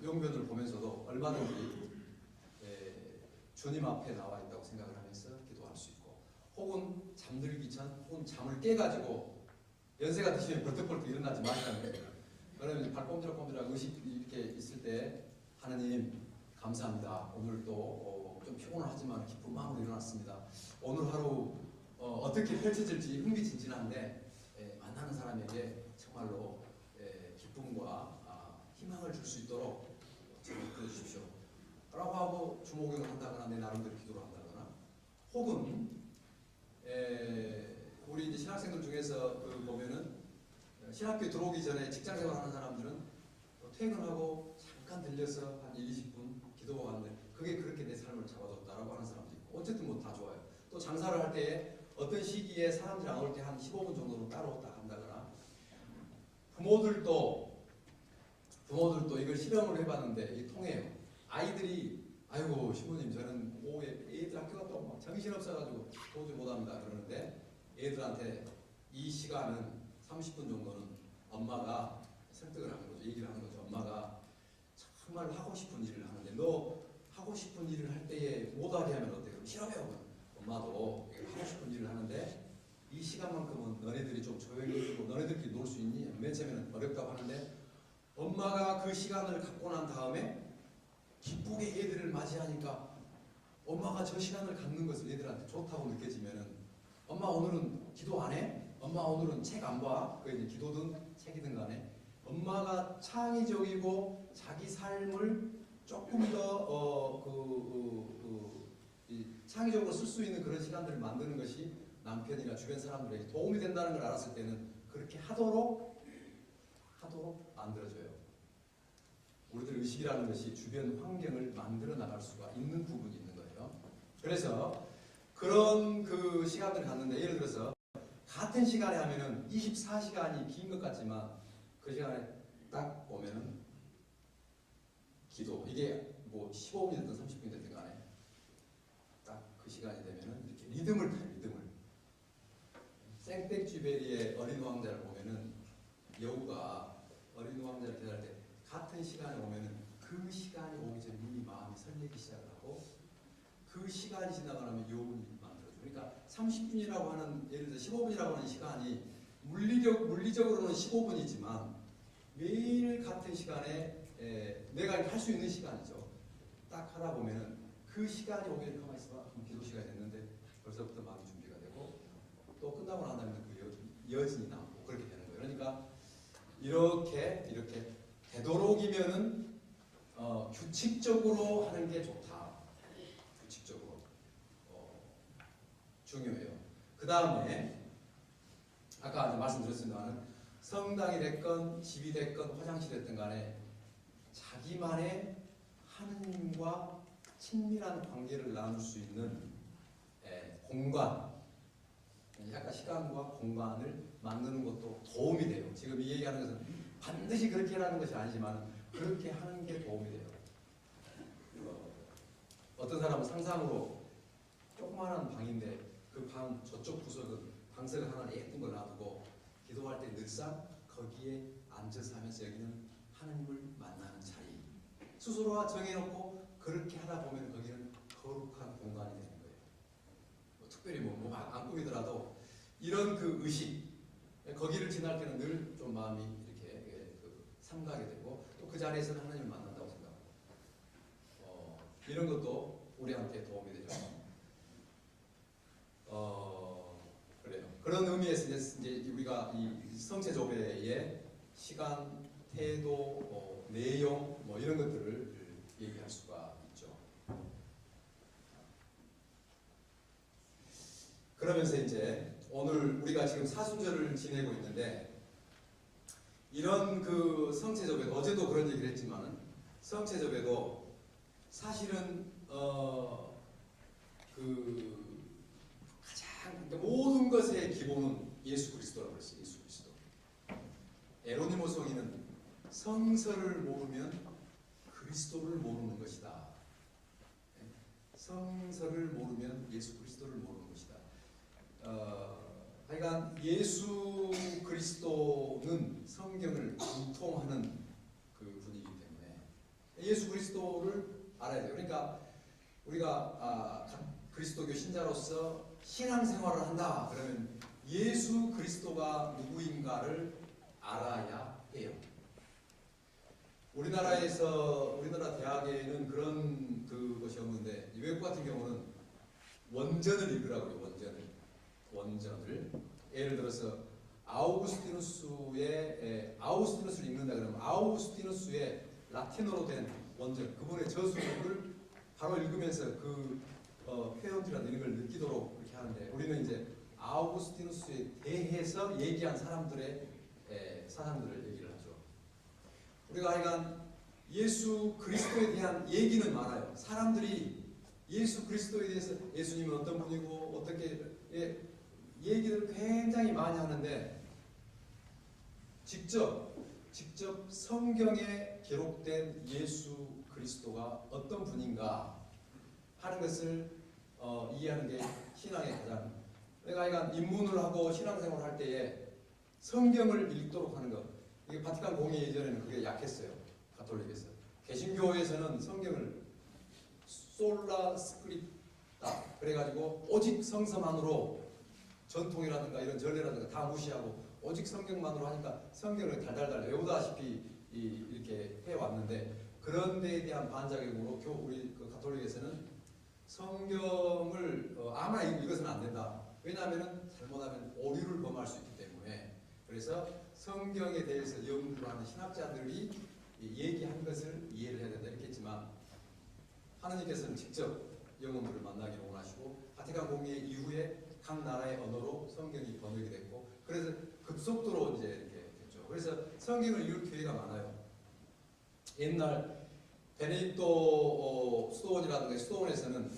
용변을 보면서도 얼마든지 주님 앞에 나와 있다고 생각을 하면서 기도할 수 있고, 혹은 잠들기 전, 혹은 잠을 깨가지고 연세가 드시면 벌떡벌떡 일어나지 마시라는 거예요. 그러면 발 꼼지락꼼지락 의식 이렇게 있을 때 하나님 감사합니다. 오늘 또 좀 피곤하지만 기쁜 마음으로 일어났습니다. 오늘 하루 어떻게 펼쳐질지 흥미진진한데 만나는 사람에게 정말로 기쁨과 희망을 줄 수 있도록 저를 이끌어 주십시오. 라고 하고 주목을 한다거나 내 나름대로 기도를 한다거나 혹은 우리 이제 신학생들 중에서 보면은 신학교에 들어오기 전에 직장 생활하는 사람들은 퇴근하고 잠깐 들려서 한 1, 20분 기도가 왔는데 그게 그렇게 내 삶을 잡아줬다라고 하는 사람도 있고 어쨌든 뭐 다 좋아요. 또 장사를 할 때에 어떤 시기에 사람들이 안 올 때 한 15분 정도는 따로 딱 한다거나 부모들도 이걸 실험을 해봤는데 이게 통해요. 아이들이 아이고 신부님 저는 오후에 애들 학교 갔다 오면 정신없어가지고 도저히 못합니다 그러는데 애들한테 이 시간은 30분 정도는 엄마가 설득을 하는 거죠. 얘기를 하는 거죠. 엄마가 정말 하고 싶은 일을 하는데 너 하고 싶은 일을 할 때에 못하게 하면 어때요? 그럼 싫어요. 엄마도 하고 싶은 일을 하는데 이 시간만큼은 너네들이 좀 조용히 해주고 너네들끼리 놀 수 있니? 맨 처음에는 어렵다고 하는데 엄마가 그 시간을 갖고 난 다음에 기쁘게 얘들을 맞이하니까 엄마가 저 시간을 갖는 것을 얘들한테 좋다고 느껴지면은 엄마 오늘은 기도 안 해? 엄마 오늘은 책 안 봐? 그 이제 기도든 책이든 간에 엄마가 창의적이고 자기 삶을 조금 더 창의적으로 쓸 수 있는 그런 시간들을 만드는 것이 남편이나 주변 사람들에게 도움이 된다는 걸 알았을 때는 그렇게 하도록 만들어줘요. 우리들 의식이라는 것이 주변 환경을 만들어 나갈 수가 있는 부분이 있는 거예요. 그래서 그런 그 시간들을 갖는데 예를 들어서 같은 시간에 하면은 24시간이 긴 것 같지만 그 시간에 딱 보면은 기도 이게 뭐 15분이 됐든 30분이 됐든 간에 딱 그 시간이 되면은 이렇게 리듬을 타요. 리듬을. 생텍쥐베리의 어린 왕자를 보면은 여우가 어린 왕자를 기다릴 때 같은 시간에 오면은 그 시간이 오기 전에 이미 마음이 설레기 시작을 하고 그 시간이 지나고 나면 여운이 만들어져. 그러니까 30분이라고 하는 예를 들어 15분이라고 하는 시간이 물리적으로는 15분이지만 매일 같은 시간에 내가 할 수 있는 시간이죠. 딱 하다 보면은 그 시간이 오기 전에 가만히 있어봐. 그럼 기도 시간이 됐는데 벌써부터 마음이 준비가 되고 또 끝나고 난 다음에 그 여진이 남고 그렇게 되는 거예요. 그러니까 이렇게 되도록이면은 규칙적으로 하는 게 좋다. 규칙적으로 중요해요. 그 다음에 아까 이제 말씀드렸습니다만 성당이 됐건 집이 됐건 화장실이 됐든 간에 자기만의 하느님과 친밀한 관계를 나눌 수 있는 공간, 약간 시간과 공간을 만드는 것도 도움이 돼요. 지금 이 얘기하는 것은 반드시 그렇게 하는 것이 아니지만 그렇게 하는 게 도움이 돼요. 어떤 사람은 상상으로 조그마한 방인데 그 방 저쪽 구석은 방석을 하나 예쁜 걸 놔두고 기도할 때 늘상 거기에 앉아서 하면서 여기는 하나님을 만나는 자리 스스로가 정해놓고 그렇게 하다 보면 거기는 거룩한 공간이 되는 거예요. 특별히 안 꾸미더라도 이런 그 의식 거기를 지날 때는 늘 좀 마음이 이렇게 삼가게 되고 또 그 자리에서는 하나님을 만난다고 생각하고 이런 것도 우리한테 도움이 되죠. 그래요. 그런 의미에서 이제 우리가 이 성체조배의 시간, 태도, 내용 이런 것들을 얘기할 수가 있죠. 그러면서 이제 오늘 우리가 지금 사순절을 지내고 있는데 이런 그 성체조배도 어제도 그런 얘기를 했지만은 성체조배도 사실은 그 가장 모든 것의 기본은 예수 그리스도라고 그랬어요. 예수 그리스도. 에로니모 성인은 성서를 모르면 그리스도를 모르는 것이다. 성서를 모르면 예수 그리스도를 모르는 것이다. 하여간 예수 그리스도는 성경을 관통하는 그 분이기 때문에 예수 그리스도를 알아야 돼요. 그러니까 우리가 그리스도교 신자로서 신앙생활을 한다. 그러면 예수 그리스도가 누구인가를 알아야 해요. 우리나라 대학에는 그런 그것이 없는데 외국 같은 경우는 원전을 읽으라고 해요. 원전을. 예를 들어서 아우구스티누스를 읽는다 그러면 아우구스티누스의 라틴어로 된 원전, 그분의 저술을 바로 읽으면서 그 표현들이나 이런 걸 느끼도록 그렇게 하는데, 우리는 이제 아우구스티누스에 대해서 얘기한 사람들의 사상들을 얘기를 하죠. 우리가 하여간 예수 그리스도에 대한 얘기는 많아요. 사람들이 예수 그리스도에 대해서 예수님은 어떤 분이고 어떻게 얘기를 굉장히 많이 하는데, 직접 성경에 기록된 예수 그리스도가 어떤 분인가 하는 것을 이해하는 게 신앙의 가장, 내가 하여간 입문을 하고 신앙생활을 할 때에 성경을 읽도록 하는 것, 이게 바티칸 공의 예전에는 그게 약했어요. 가톨릭에서. 개신교에서는 성경을 솔라 스크립타 그래가지고 오직 성서만으로 전통이라든가 이런 전례라든가 다 무시하고 오직 성경만으로 하니까 성경을 달달달 외우다시피 이렇게 해왔는데, 그런 데에 대한 반작용으로 우리 그 가톨릭에서는 성경을 아무나 읽어서는 안 된다. 왜냐하면 잘못하면 오류를 범할 수 있기 때문에. 그래서 성경에 대해서 연구를 하는 신학자들이 얘기한 것을 이해를 해야 된다 이렇게 했지만, 하느님께서는 직접 영혼들을 만나기를 원하시고 바티칸 공의 이후에 각 나라의 언어로 성경이 번역이 됐고, 그래서 급속도로 이제 이렇게 됐죠. 그래서 성경을 읽을 기회가 많아요. 옛날 베네딕토 수도원에서는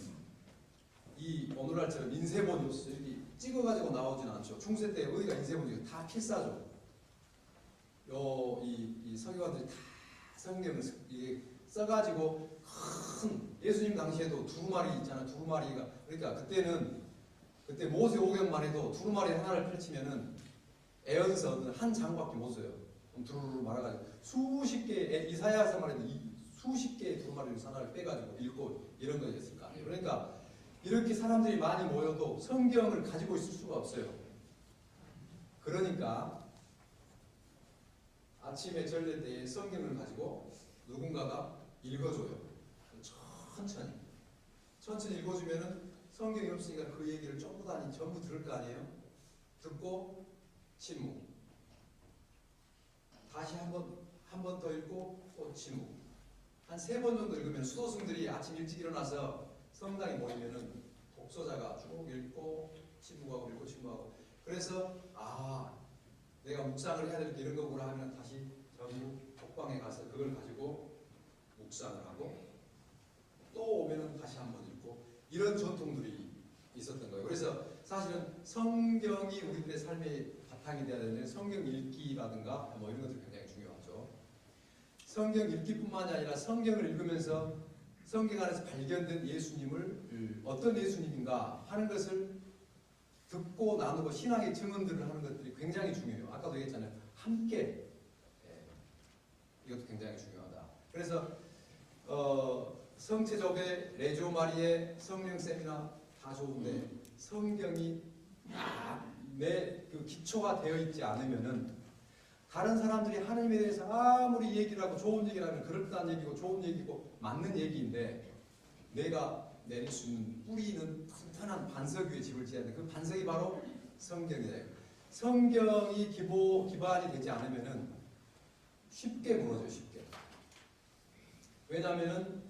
이 오늘날처럼 인쇄본 뉴스 여기 찍어가지고 나오진 않죠. 중세 때 어디가 인쇄본이 다 필사죠. 이 서기관들이 다 성경을 이게 써가지고 큰 예수님 당시에도 두루마리 있잖아요. 두루마리가, 그러니까 그때 모세 오경만 해도 두루마리 하나를 펼치면은 에언서 한 장밖에 못 써요. 두루루 말아가지고 수십 개의 이사야서만 해도 수십 개의 두루마리를 하나를 빼가지고 읽고 이런 거였을 거 아니에요. 그러니까 이렇게 사람들이 많이 모여도 성경을 가지고 있을 수가 없어요. 그러니까 아침에 전례 때에 성경을 가지고 누군가가 읽어줘요. 천천히 읽어주면은 성경이 없으니까 그 얘기를 전부 들을 거 아니에요. 듣고 침묵. 다시 한 번 더 읽고 또 침묵. 한 3번 정도 읽으면 수도승들이 아침 일찍 일어나서 성당에 모이면은 독서자가 쭉 읽고 침묵하고 읽고 침묵하고, 그래서 내가 묵상을 해야 될 게 이런 거구나 하면 다시 전부 독방에 가서 그걸 가지고 묵상을 하고 또 오면은 다시 한 번 읽고, 이런 전통들이 있었던 거예요. 그래서 사실은 성경이 우리들의 삶의 바탕이 되어야 되는 성경 읽기라든가 뭐 이런 것들이 굉장히 중요하죠. 성경 읽기뿐만이 아니라 성경을 읽으면서 성경 안에서 발견된 예수님을 어떤 예수님인가 하는 것을 듣고 나누고 신앙의 증언들을 하는 것들이 굉장히 중요해요. 아까도 얘기했잖아요. 함께. 이것도 굉장히 중요하다. 그래서 성체조배, 레조마리의 성령 세미나 다 좋은데 성경이 내 그 기초가 되어 있지 않으면은 다른 사람들이 하나님에 대해서 아무리 얘기를 하고 좋은 얘기를 하면 그럴듯한 얘기고 좋은 얘기고 맞는 얘기인데, 내가 내릴 수 있는 뿌리는 튼튼한 반석 위에 집을 지어야 돼. 그 반석이 바로 성경이다. 성경이 기반이 되지 않으면은 쉽게 무너져요. 쉽게. 왜냐하면은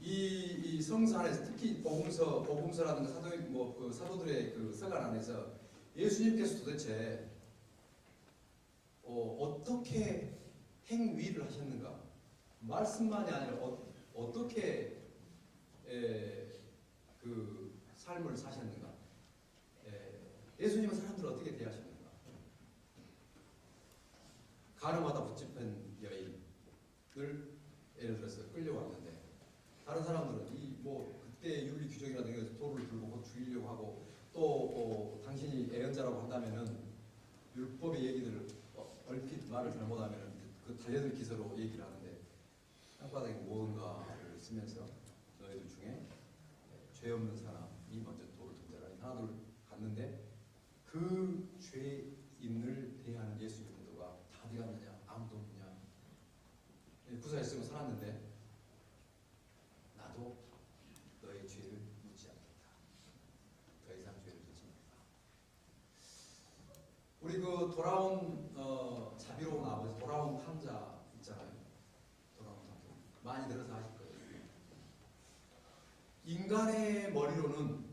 이 성서 안에서 특히 복음서라든가 사도들의 그 서간 안에서 예수님께서 도대체 어떻게 행위를 하셨는가? 말씀만이 아니라 어떻게 그 삶을 사셨는가? 예수님은 사람들을 어떻게 대하셨는가? 가늠하다 붙잡힌 여인을 예를 들어서 끌려왔는데, 다른 사람들은 그때 윤리 규정이라든가 돌을 들고 죽이려고 하고, 또 당신이 애언자라고 한다면은 율법의 얘기들을 얼핏 말을 잘못하면은 그 달려들 기세로 얘기를 하는데, 땅바닥에 무언가를 쓰면서 너희들 중에 죄 없는 사람이 먼저 돌을 던져라. 하나 둘 그 죄인을 대하는 예수님의 태도가 다 어디 갔느냐? 아무도 없느냐? 구사에 쓰고 살았는데 나도 너의 죄를 묻지 않겠다. 더 이상 죄를 짓지 말라. 우리 그 돌아온 자비로운 아버지, 돌아온 탕자 있잖아요. 돌아온 탕자 많이 들어서 아실 거예요. 인간의 머리로는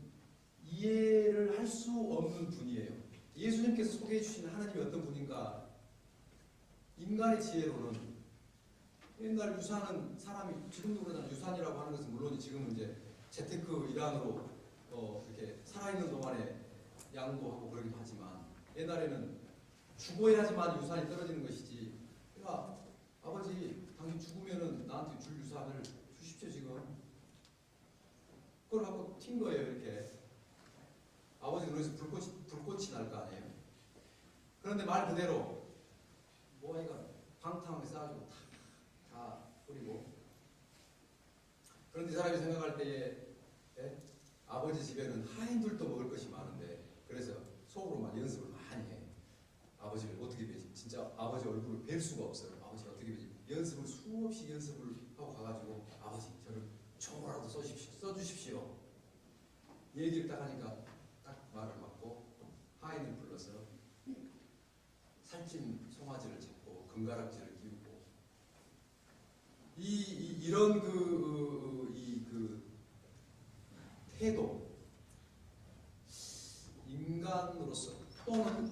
이해를 할 수 없는 분이에요. 예수님께서 소개해 주신 하나님이 어떤 분인가? 인간의 지혜로는 옛날 유산은 사람이 지금도 그러잖아요. 유산이라고 하는 것은 물론 지금은 이제 재테크 일환으로 이렇게 살아있는 동안에 양보하고 그러긴 하지만 옛날에는 죽어야지만 유산이 떨어지는 것이지. 그러니까 아버지 당신 죽으면은 나한테 줄 유산을 주십시오 지금. 그걸 갖고 튄 거예요 이렇게. 아버지 그래서 불꽃이 날 거 아니에요. 그런데 말 그대로 뭐이가 방탕하게 쌓아주고 다 뿌리고. 그런데 이 사람이 생각할 때에 아버지 집에는 하인들도 먹을 것이 많은데 그래서 속으로만 연습을 많이 해. 아버지를 어떻게 뵈지? 진짜 아버지 얼굴을 뵐 수가 없어요. 아버지 어떻게 뵈지? 연습을 수없이 연습을 하고 가가지고 아버지 저를 총으로라도 써주십시오. 얘기를 딱 하니까 딱 말을 맞고 하인을 불러서 살찐 송아지를 잡고 금가락지를 끼우고 이런 그 태도 인간으로서 또는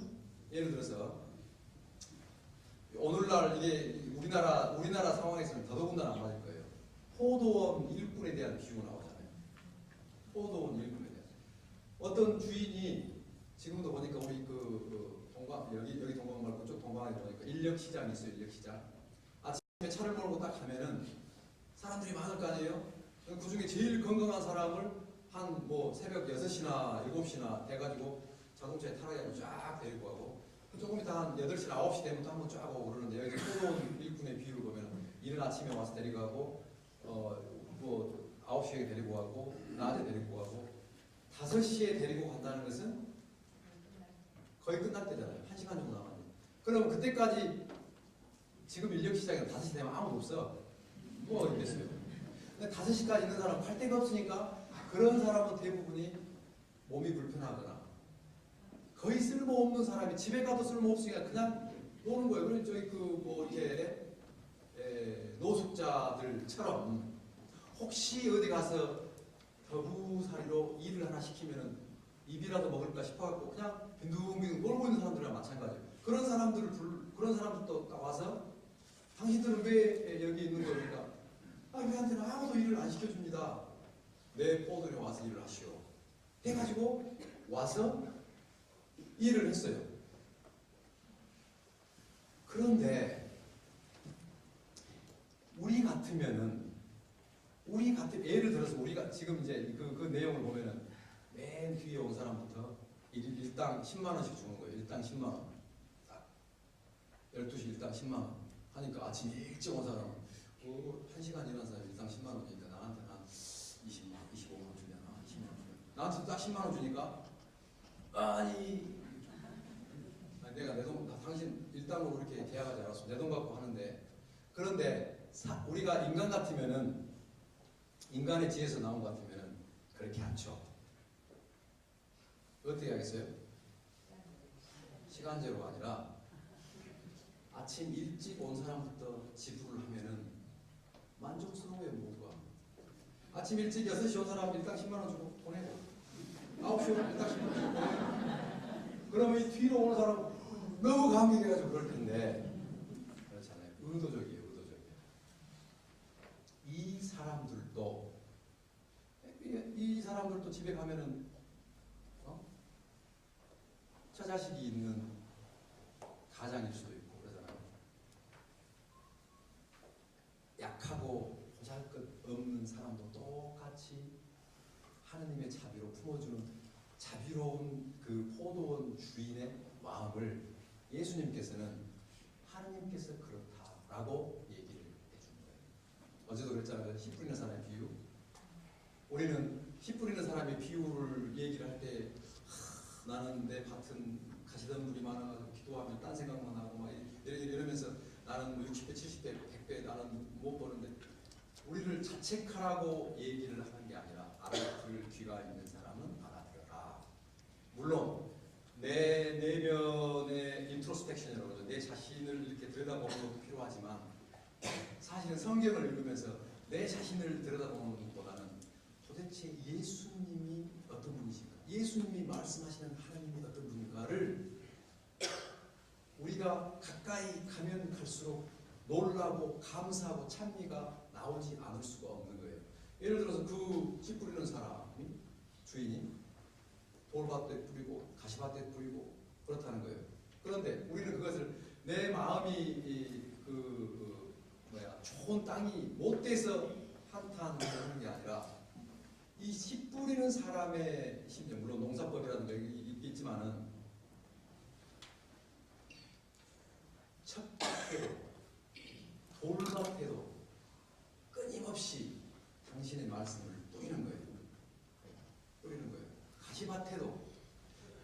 예를 들어서 오늘날 이게 우리나라 상황에서는 더더군다나 안 맞을 거예요. 포도원 일꾼에 대한 비유가 나오잖아요. 포도원 일꾼에 대한 어떤 주인이 지금도 보니까 우리 여기 동광 말고 쪽 동광에 보니까 인력시장이 있어요. 인력시장. 아침에 차를 몰고 딱 가면은 사람들이 많을 거 아니에요. 그 중에 제일 건강한 사람을 한 뭐 새벽 6시나 7시나 돼가지고 자동차에 타라고 쫙 데리고 가고 조금 이따 한 8시, 9시 되면 또 한번 쫙 오고 그러는데 여기 포도원 일꾼의 비유를 보면 이른 아침에 와서 데리고 가고 뭐 9시에 데리고 가고 낮에 데리고 가고 5시에 데리고 간다는 것은 거의 끝날 때잖아요. 1시간 정도 남았는데. 그럼 그때까지 지금 인력시장에 5시 되면 아무도 없어. 뭐가 있겠어요. 근데 5시까지 있는 사람 할 데가 없으니까 그런 사람은 대부분이 몸이 불편하거나 거의 쓸모없는 사람이 집에 가도 쓸모없으니까 그냥 노는 거예요. 그래서 저희 뭐 이렇게 노숙자들처럼 혹시 어디 가서 더부살이로 일을 하나 시키면은 입이라도 먹을까 싶어갖고 그냥 빈둥빈둥 놀고 있는 사람들이랑 마찬가지예요. 그런 사람들도 딱 와서 당신들은 왜 여기 있는 거니까 우리한테는 아무도 일을 안 시켜줍니다. 내 포도에 와서 일을 하시오. 해가지고 와서 일을 했어요. 그런데 우리 같으면 예를 들어서 우리가 지금 이제 그 내용을 보면은 맨 뒤에 온 사람부터 일당 10만 원씩 주는 거예요. 일당 10만 원. 12시 일당 10만 원 하니까 아침 일찍 온 사람은 1시간 일한 사람 일당 10만 원이니까 나한테는 한 20만 원, 25만 원 주려나? 20만 원 주려나? 나한테 딱 10만 원 주니까 아니 내가 내 돈 당신 일당으로 그렇게 계약하지 않았어. 내 돈 갖고 하는데. 그런데 우리가 인간 같으면은 인간의 지혜에서 나온 것 같으면은 그렇게 않죠. 어떻게 하겠어요? 시간제로가 아니라 아침 일찍 온 사람부터 지불을 하면은 만족스러워요. 모두가. 아침 일찍 6시 온 사람 일당 10만 원 주고 보내고 9시 오면 일당 10만 원 주고 보내고 그러면 이 뒤로 오는 사람 너무 감격해가지고 그럴 텐데 그렇잖아요. 의도적이에요. 이 사람들도 집에 가면은 처자식이 있는 가장일 수도 있고 그러잖아요. 약하고 보잘것없는 사람도 똑같이 하느님의 자비로 품어주는 자비로운 그 포도원 주인의 마음을 예수님께서는 하느님께서 그렇다라고 얘기를 해준 거예요. 어제도 그랬잖아요. 씨 뿌리는 사람의 비유. 우리는 씨 뿌리는 사람의 비유를 얘기를 할 때 나는 내 밭은 가시던 물이 많아가지고 기도하면 딴 생각만 하고 막 이러면서 나는 뭐 60배, 70배, 100배 나는 못 버는데 우리를 자책하라고 얘기를 하는 게 아니라 알아들을 귀가 있는 사람은 알아들어라. 물론 내 내면의 인트로스펙션이라고 그러죠. 내 자신을 이렇게 들여다보는 것도 필요하지만 사실은 성경을 읽으면서 내 자신을 들여다보는 것보다는 도대체 예수님이 어떤 분이신가? 예수님이 말씀하시는 하나님이 어떤 분인가를 우리가 가까이 가면 갈수록 놀라고 감사하고 찬미가 나오지 않을 수가 없는 거예요. 예를 들어서 그 씨 뿌리는 사람이 주인이 돌밭에 뿌리고 가시밭에 뿌리고 그렇다는 거예요. 그런데 우리는 그것을 내 마음이 좋은 땅이 못 돼서 한탄하는 게 아니라 이 씨 뿌리는 사람의 심정, 물론 농사법이라는 게 있겠지만은 첩밭에도 돌밭에도 끊임없이 당신의 말씀을 뿌리는 거예요. 뿌리는 거예요. 가시밭에도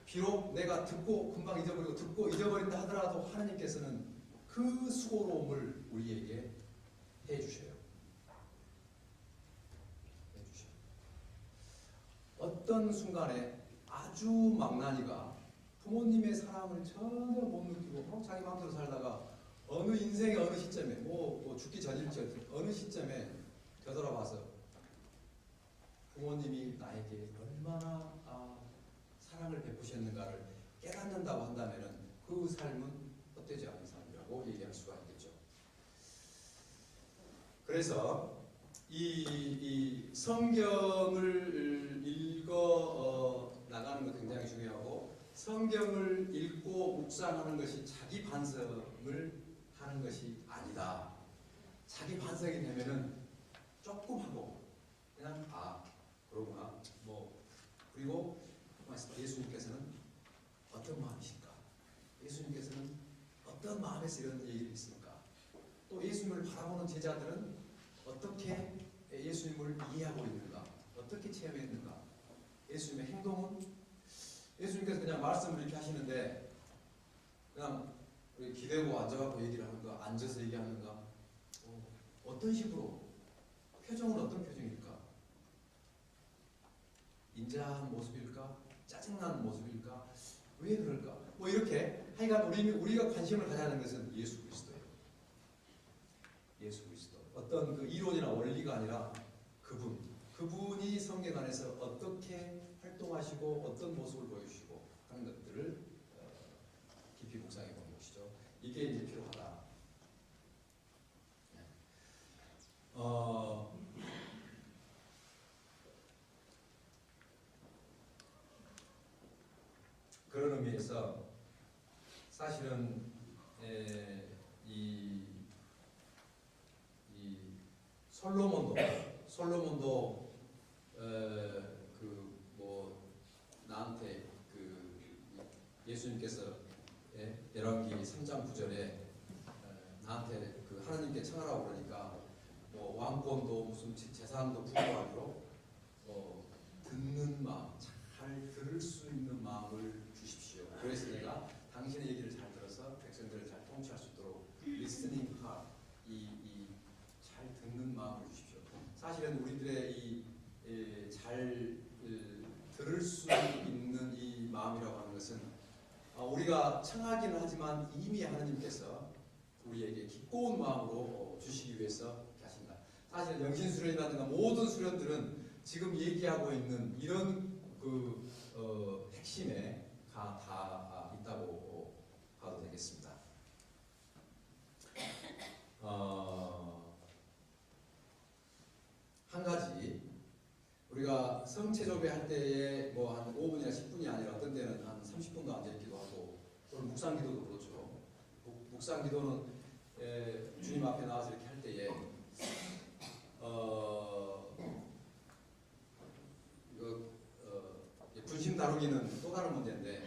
비록 내가 듣고 금방 잊어버리고 듣고 잊어버린다 하더라도 하나님께서는 그 수고로움을 우리에게 해주셔요. 해주셔요. 어떤 순간에 아주 망나니가 부모님의 사랑을 전혀 못 느끼고 자기 마음대로 살다가 어느 인생의 어느 시점에 뭐 죽기 전일지 어느 시점에 되돌아봐서 부모님이 나에게 얼마나 사랑을 베푸셨는가를 깨닫는다고 한다면 그 삶은 헛되지 않은 삶이라고 얘기할 수가 있겠죠. 그래서 이 성경을 읽어 나가는 것 굉장히 중요하고 성경을 읽고 묵상하는 것이 자기 반성을 하는 것이 아니다. 자기 반성이 되면은 조금 하고 그냥 그러구나 그리고 예수님께서는 어떤 마음이실까? 예수님께서는 어떤 마음에서 이런 얘기를 했습니까? 또 예수님을 바라보는 제자들은 어떻게 예수님을 이해하고 있는가? 어떻게 체험했는가? 예수님의 행동은 예수님께서 그냥 말씀을 이렇게 하시는데 그냥 기대고 앉아갖고 얘기를 하는가? 앉아서 얘기하는가? 어떤 식으로? 표정은 어떤 표정일까? 인자한 모습일까? 짜증나는 모습일까? 왜 그럴까? 이렇게 하여간 우리가 관심을 가져야 하는 것은 예수 그리스도예요. 예수 그리스도. 어떤 그 이론이나 원리가 아니라 그분이 성경 안에서 어떻게 활동하시고 어떤 모습을 보여주시고 하는 것들을 깊이 묵상해 보는 것이죠. 이게 이제 필요하다. 그런 의미에서 사실은 이 솔로몬도 나한테 예수님께서 열왕기 3장 9절에 나한테 하나님께 청하라고 그러니까 왕권도 무슨 재산도 부여하기로 듣는 마음, 잘 들을 수 있는 마음을 주십시오. 그래서 내가 당신의 얘기를 잘 들어서 백성들을 잘 통치할 수 있도록 listening heart, 잘 듣는 마음을 주십시오. 사실은 우리들의 잘 들을 수 있는 이 마음이라고 하는 것은 우리가 청하기는 하지만 이미 하나님께서 우리에게 기꺼운 마음으로 주시기 위해서 하신다. 사실 영신수련이라든가 모든 수련들은 지금 얘기하고 있는 이런 핵심에 다 있다고 봐도 되겠습니다. 한 가지 우리가 성체조배 할 때에 한 5분이나 10분이 아니라 어떤 때는 한 30분도 앉아있기도 하고 또는 묵상기도도 그렇죠. 묵상기도는 주님 앞에 나와서 이렇게 할 때에 분심 다루기는 또 다른 문제인데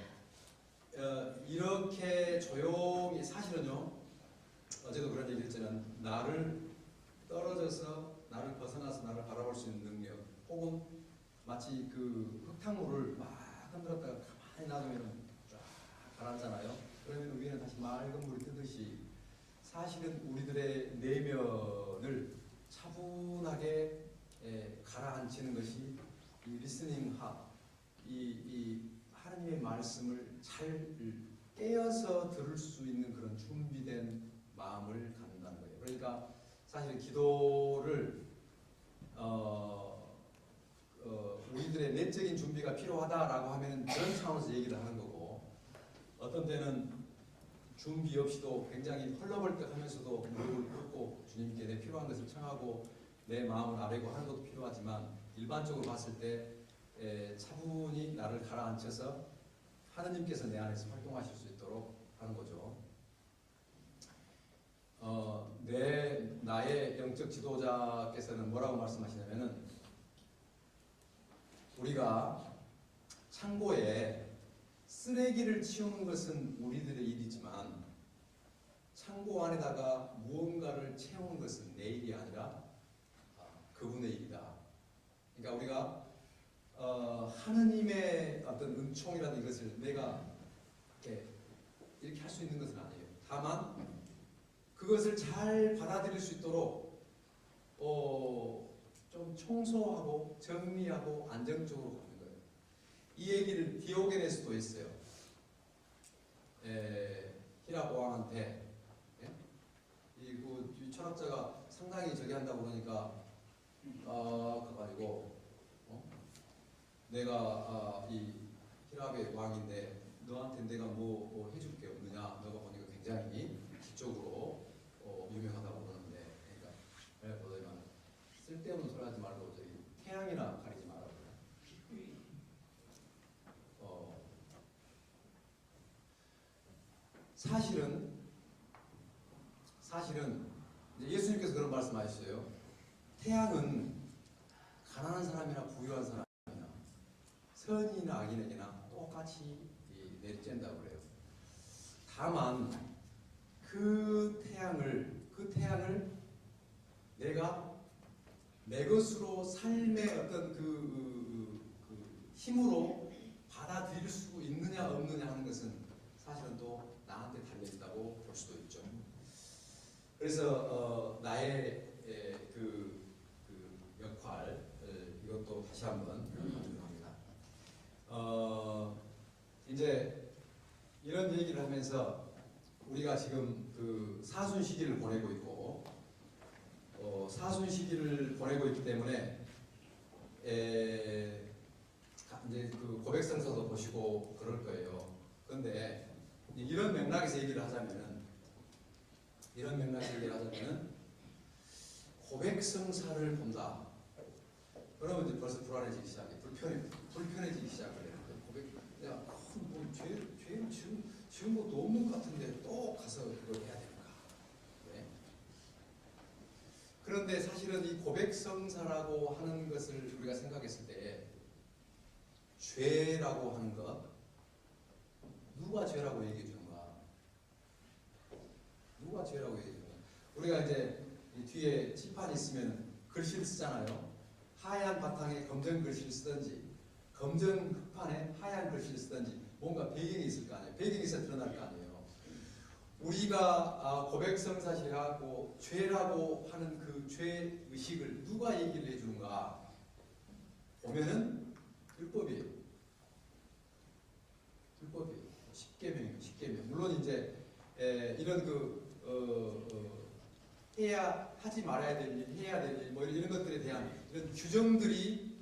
이렇게 조용히 사실은요 어제도 그런 얘기 했지만 나를 떨어져서 나를 벗어나서 나를 바라볼 수 있는 능력 혹은 마치 흙탕물을 막 흔들었다가 가만히 놔두면 쫙 가라앉잖아요. 그러면 위에는 다시 맑은 물이 뜨듯이 사실은 우리들의 내면을 차분하게 가라앉히는 것이 이 리스닝 하, 이 하나님의 말씀을 잘 깨어서 들을 수 있는 그런 준비된 마음을 갖는다는 거예요. 그러니까 사실 기도를 우리들의 내적인 준비가 필요하다라고 하면 그런 차원에서 얘기를 하는 거고, 어떤 때는 준비 없이도 굉장히 헐렁벌떡하면서도 무릎을 꿇고 주님께 내 필요한 것을 청하고 내 마음을 아뢰고 하는 것도 필요하지만, 일반적으로 봤을 때 차분히 나를 가라앉혀서 하느님께서 내 안에서 활동하실 수 있도록 하는 거죠. 나의 영적 지도자께서는 뭐라고 말씀하시냐면은, 우리가 창고에 쓰레기를 치우는 것은 우리들의 일이지만 창고 안에다가 무언가를 채우는 것은 내 일이 아니라 그분의 일이다. 그러니까 우리가 하느님의 어떤 은총이라는 이것을 내가 이렇게 할 수 있는 것은 아니에요. 다만 그것을 잘 받아들일 수 있도록 좀 청소하고 정리하고 안정적으로 가는 거예요. 이 얘기를 디오게네스도 했어요. 히랍 왕한테 이 철학자가 상당히 저기 한다고 그러니까 그래가지고 내가 이 히랍의 왕인데 너한테 내가 뭐 해줄 게 없느냐? 너가 보니까 굉장히 기적으로 유명하다고 그러는데, 그러니까 보더니만 쓸데없는 소리 하지 말고 저기 태양이나 가리지 말라고 그래. 사실은 예수님께서 그런 말씀하셨어요. 태양은 가난한 사람이나 부유한 사람이나 선인이나 악인에게나 똑같이 내리쬐는다고 그래요. 다만 그 태양을 내가 내 것으로 삶의 어떤 그 힘으로 받아들일 수 있느냐 없느냐 하는 것은 사실은 또 나한테 달려있다고 볼 수도 있죠. 그래서 나의 그 역할, 이것도 다시 한번 강조합니다. 이제 이런 얘기를 하면서 우리가 지금 그 사순 시기를 보내고 있고, 사순 시기를 보내고 있기 때문에 이제 그 고백성서도 보시고 그럴 거예요. 그런데 이런 맥락에서 얘기를 하자면은 고백성사를 본다. 그러면 이제 벌써 불안해지기 시작해. 불편해지기 시작을 해요. 내가 뭐 죄 지은 것도 없는 것 같은데 또 가서 그걸 해야 되는가? 네. 그런데 사실은 이 고백성사라고 하는 것을 우리가 생각했을 때 죄라고 하는 것, 누가 죄라고 얘기해 주는가? 누가 죄라고 얘기해 주는가? 우리가 이제 이 뒤에 칠판이 있으면 글씨를 쓰잖아요. 하얀 바탕에 검정 글씨를 쓰든지 검정 흑판에 하얀 글씨를 쓰든지 뭔가 배경이 있을 거 아니에요. 배경이 있어야 드러날 거 아니에요. 우리가 고백성사시하고 죄라고 하는 그 죄의식을 누가 얘기를 해주는가 보면은 율법이에요. 십계명이에요. 십계명. 물론 이제 이런 해야 하지 말아야 될 일, 해야 될 일, 뭐 이런 것들에 대한 이런 규정들이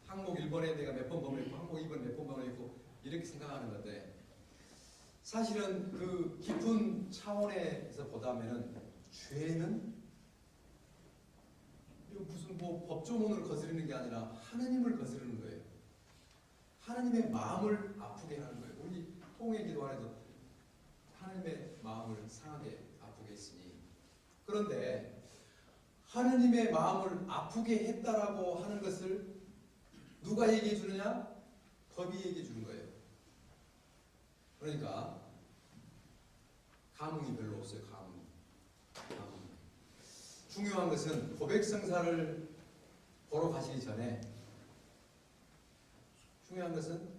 항목 1번에 내가 몇 번 범했고 항목 2번 몇 번 범했고 이렇게 생각하는 건데, 사실은 그 깊은 차원에서 보다면은 죄는 무슨 뭐 법조문을 거스르는 게 아니라 하느님을 거스르는 거예요. 하느님의 마음을 아프게 하는 거예요. 우리 통회 기도 안에도 하느님의 마음을 상하게 아프게 했으니, 그런데 하느님의 마음을 아프게 했다라고 하는 것을 누가 얘기해 주느냐? 법이 얘기해 주는 거예요. 그러니까 감흥이 별로 없어요. 감흥. 중요한 것은 고백성사를 보러 가시기 전에 중요한 것은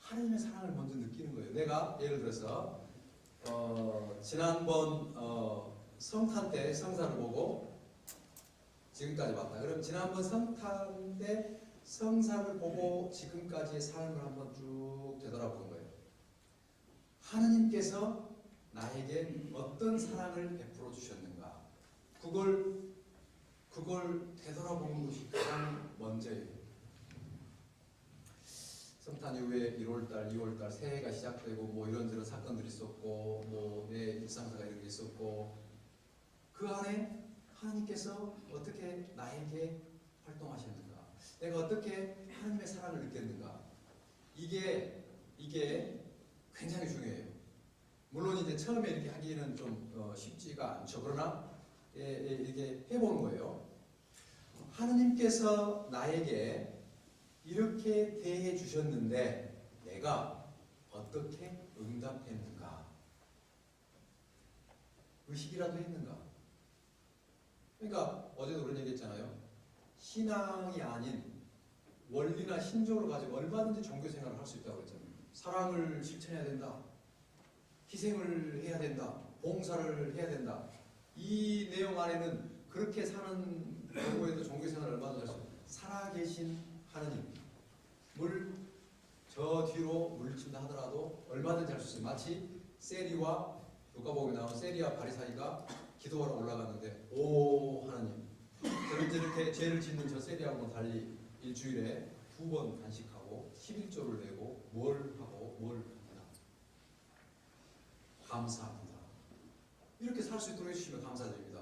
하나님의 사랑을 먼저 느끼는 거예요. 내가 예를 들어서 지난번 성탄 때 성사를 보고 지금까지 왔다. 그럼 지난번 성탄 때 성사를 보고 지금까지의 삶을 한번 쭉 되돌아보는 거예요. 하나님께서 나에게 어떤 사랑을 베풀어 주셨는가? 그걸 되돌아보는 것이 가장 먼저예요. 성탄 이후에 1월달, 2월달 새해가 시작되고 뭐 이런저런 사건들이 있었고 뭐 내 일상사가 이런 게 있었고 그 안에 하나님께서 어떻게 나에게 활동하셨는가? 내가 어떻게 하나님의 사랑을 느꼈는가? 이게 굉장히 중요해요. 물론 이제 처음에 이렇게 하기는 좀 쉽지가 않죠. 그러나 이렇게 해보는 거예요. 하나님께서 나에게 이렇게 대해 주셨는데 내가 어떻게 응답했는가? 의식이라도 했는가? 그러니까 어제도 그런 얘기 했잖아요. 신앙이 아닌 원리나 신조를 가지고 얼마든지 종교 생활을 할 수 있다고 했잖아요. 사랑을 실천해야 된다. 희생을 해야 된다. 봉사를 해야 된다. 이 내용 안에는 그렇게 사는 경우에도 종교 생활을 얼마든지 할 수 있어요. 살아계신 하나님을 저 뒤로 물리친다 하더라도 얼마든지 할 수 있어요. 마치 세리와 누가복음에 나온 세리와 바리사이가 기도하러 올라갔는데 오 하나님 저는 이렇게 죄를 짓는 저 세리하고는 달리 일주일에 2번 단식하고 11조를 내고 뭘 합니다. 감사합니다. 이렇게 살 수 있도록 해주시면 감사드립니다.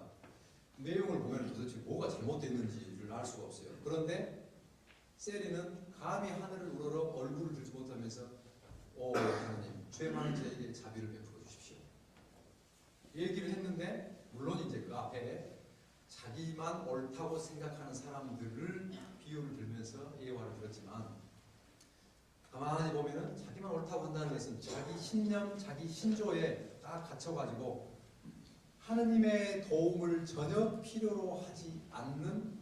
내용을 보면 도대체 뭐가 잘못됐는지를 알 수가 없어요. 그런데 세리는 감히 하늘을 우러러 얼굴을 들지 못하면서 오 하나님 죄 많은 저에게 자비를 베풀어 주십시오. 얘기를 했는데 물론 이제 그 앞에 자기만 옳다고 생각하는 사람들을 비유를 들면서 예화를 들었지만 가만히 보면은 자기만 옳다고 한다는 것은 자기 신념, 자기 신조에 딱 갇혀가지고 하느님의 도움을 전혀 필요로 하지 않는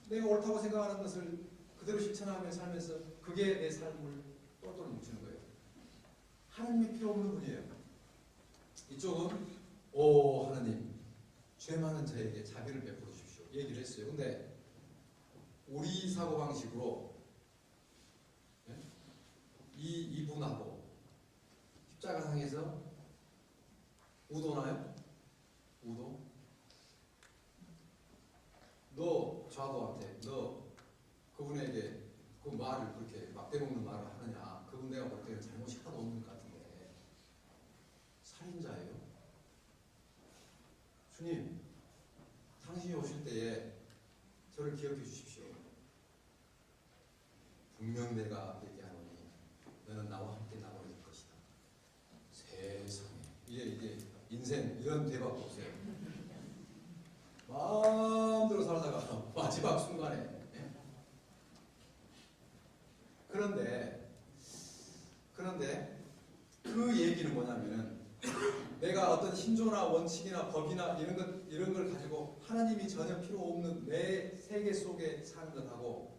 내가 옳다고 생각하는 것을 그대로 실천하며 살면서 그게 내 삶을 똘똘 뭉치는 거예요. 하나님이 필요 없는 분이에요. 이쪽은 오 하나님 죄 많은 저에게 자비를 베풀어 주십시오 얘기를 했어요. 근데 우리 사고방식으로 이분하고 십자가상에서 우도나요? 우도? 너 좌도한테 너 그분에게 그 말을 그렇게 막대먹는 말을 하느냐? 그분 내가 볼 때는 잘못이 하나도 없는 것 같은데 살인자예요? 주님 당신이 오실 때에 저를 기억해 주십시오. 분명 내가 얘기하노니 너는 나와 함께 나가야 될 것이다. 세상에 이게 인생 이런 대박 보세요. 마음대로 살다가 마지막 순간에 그런데 그 얘기는 뭐냐면은 내가 어떤 신조나 원칙이나 법이나 이런 걸 가지고 하나님이 전혀 필요 없는 내 세계 속에 사는 것하고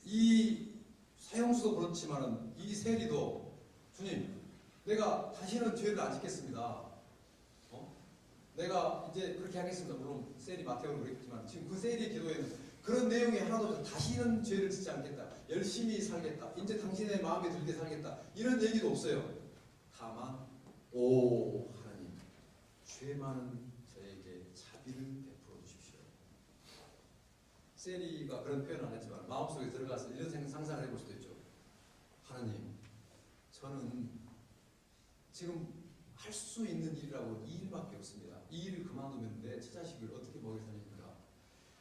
이 사형수도 그렇지만은 이 세리도 주님 내가 다시는 죄를 안 짓겠습니다. 내가 이제 그렇게 하겠습니다. 물론 세리 마태오는 그랬지만 지금 그 세리의 기도에는 그런 내용이 하나도 없어요. 다시는 죄를 짓지 않겠다. 열심히 살겠다. 이제 당신의 마음에 들게 살겠다. 이런 얘기도 없어요. 다만 오 하나님 죄 많은 저에게 자비를 베풀어 주십시오. 세리가 그런 표현을 안 했지만 마음속에 들어가서 이런 상상을 해볼 수도 있죠. 하나님 저는 지금 할 수 있는 일이라고 이 일밖에 없습니다. 이 일을 그만두면 내 처자식을 어떻게 먹여 살립니까?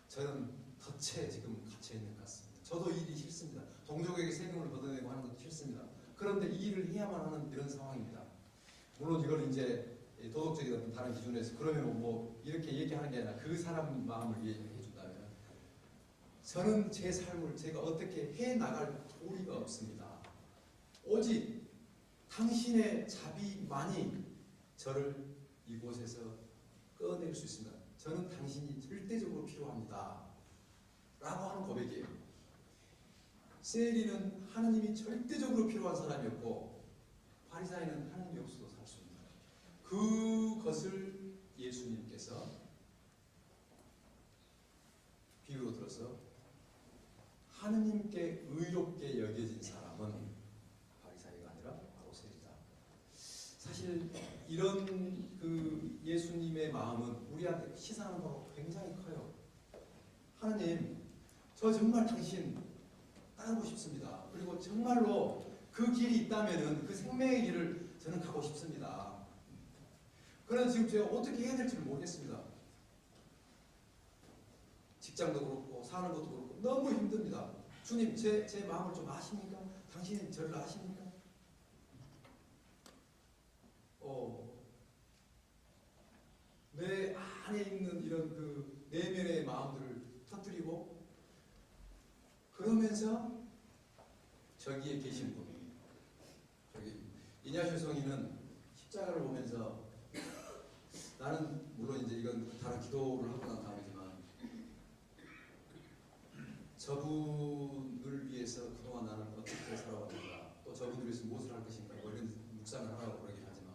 저는 덫에 지금 갇혀있는 것 같습니다. 저도 이 일이 싫습니다. 동족에게 세금을 걷어내고 하는 것도 싫습니다. 그런데 이 일을 해야만 하는 이런 상황입니다. 물론 이걸 이제 도덕적인 어떤 다른 기준에서 그러면 뭐 이렇게 얘기하는 게 아니라 그 사람 마음을 얘기해 준다면 저는 제 삶을 제가 어떻게 해 나갈 도리가 없습니다. 오직 당신의 자비만이 저를 이곳에서 꺼낼 수 있습니다. 저는 당신이 절대적으로 필요합니다. 라고 하는 고백이에요. 세리는 하느님이 절대적으로 필요한 사람이었고 바리사이는 하느님이 없어도 살 수 있는 사람. 그것을 예수님께서 비유로 들어서 하느님께 의롭게 여겨진 사람은 바리사이가 아니라 바로 세리다. 사실 이런 그 예수님의 마음은 우리한테 시사하는 바로 굉장히 커요. 하느님, 저 정말 당신 따르고 싶습니다. 그리고 정말로 그 길이 있다면은 그 생명의 길을 저는 가고 싶습니다. 그러나 지금 제가 어떻게 해야 될지 모르겠습니다. 직장도 그렇고 사는 것도 그렇고 너무 힘듭니다. 주님, 제 마음을 좀 아십니까? 당신이 저를 아십니까? 내 안에 있는 이런 그 내면의 마음들을 터뜨리고 그러면서 저기에 계신 분, 저기 이냐슈 성인은 십자가를 보면서 나는 물론 이제 이건 다른 기도를 하고 난 다음이지만 저분을 위해서 그동안 나는 어떻게 살아왔는가, 또 저분을 위해서 무엇을 할 것인가, 뭐 이런 묵상을 하라고 그러긴 하지만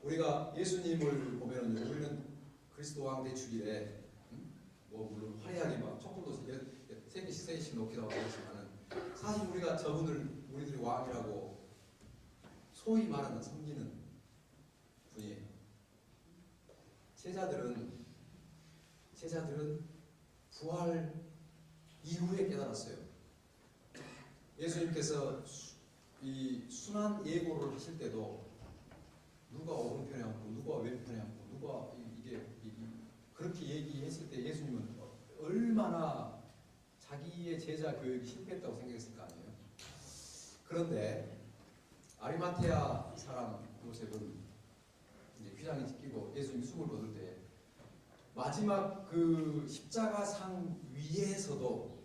우리가 예수님을 보면은 우리는 그리스도 왕 대축일에 뭐 물론 화려하게 막 촛불도 세 개씩 놓기도 하고 그렇지만은 사실 우리가 저분을 우리들이 왕이라고 소위 말하는 섬기는 분이에요. 제자들은 부활 이후에 깨달았어요. 예수님께서 이 순환 예고를 하실 때도 누가 오른편에 앉고 누가 왼편에 앉고 누가 이게 그렇게 얘기했을 때 예수님은 얼마나 자기의 제자 교육이 실패했다고 생각했을 거 아니에요. 그런데 아리마테아 사람 요셉은 이제 휘장이 찢기고 예수님이 숨을 거둘 때 마지막 그 십자가상 위에서도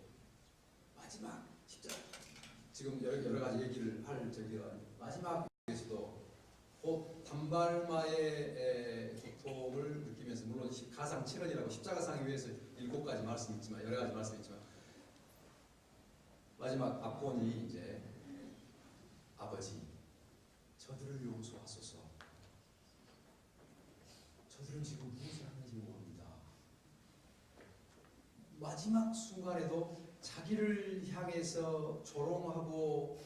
마지막 십자가 지금 여러 가지 얘기를 할 저기가 마지막에서도 곧 단발마의 고통을 느끼면서 물론 가상 7원이라고 십자가상 위에서 7가지 말씀이 있지만 여러 가지 말씀이 있지만 마지막 앞본이 이제 아버지 저들을 용서하소서. 저들은 지금 무엇을 하는지 모릅니다. 마지막 순간에도 자기를 향해서 조롱하고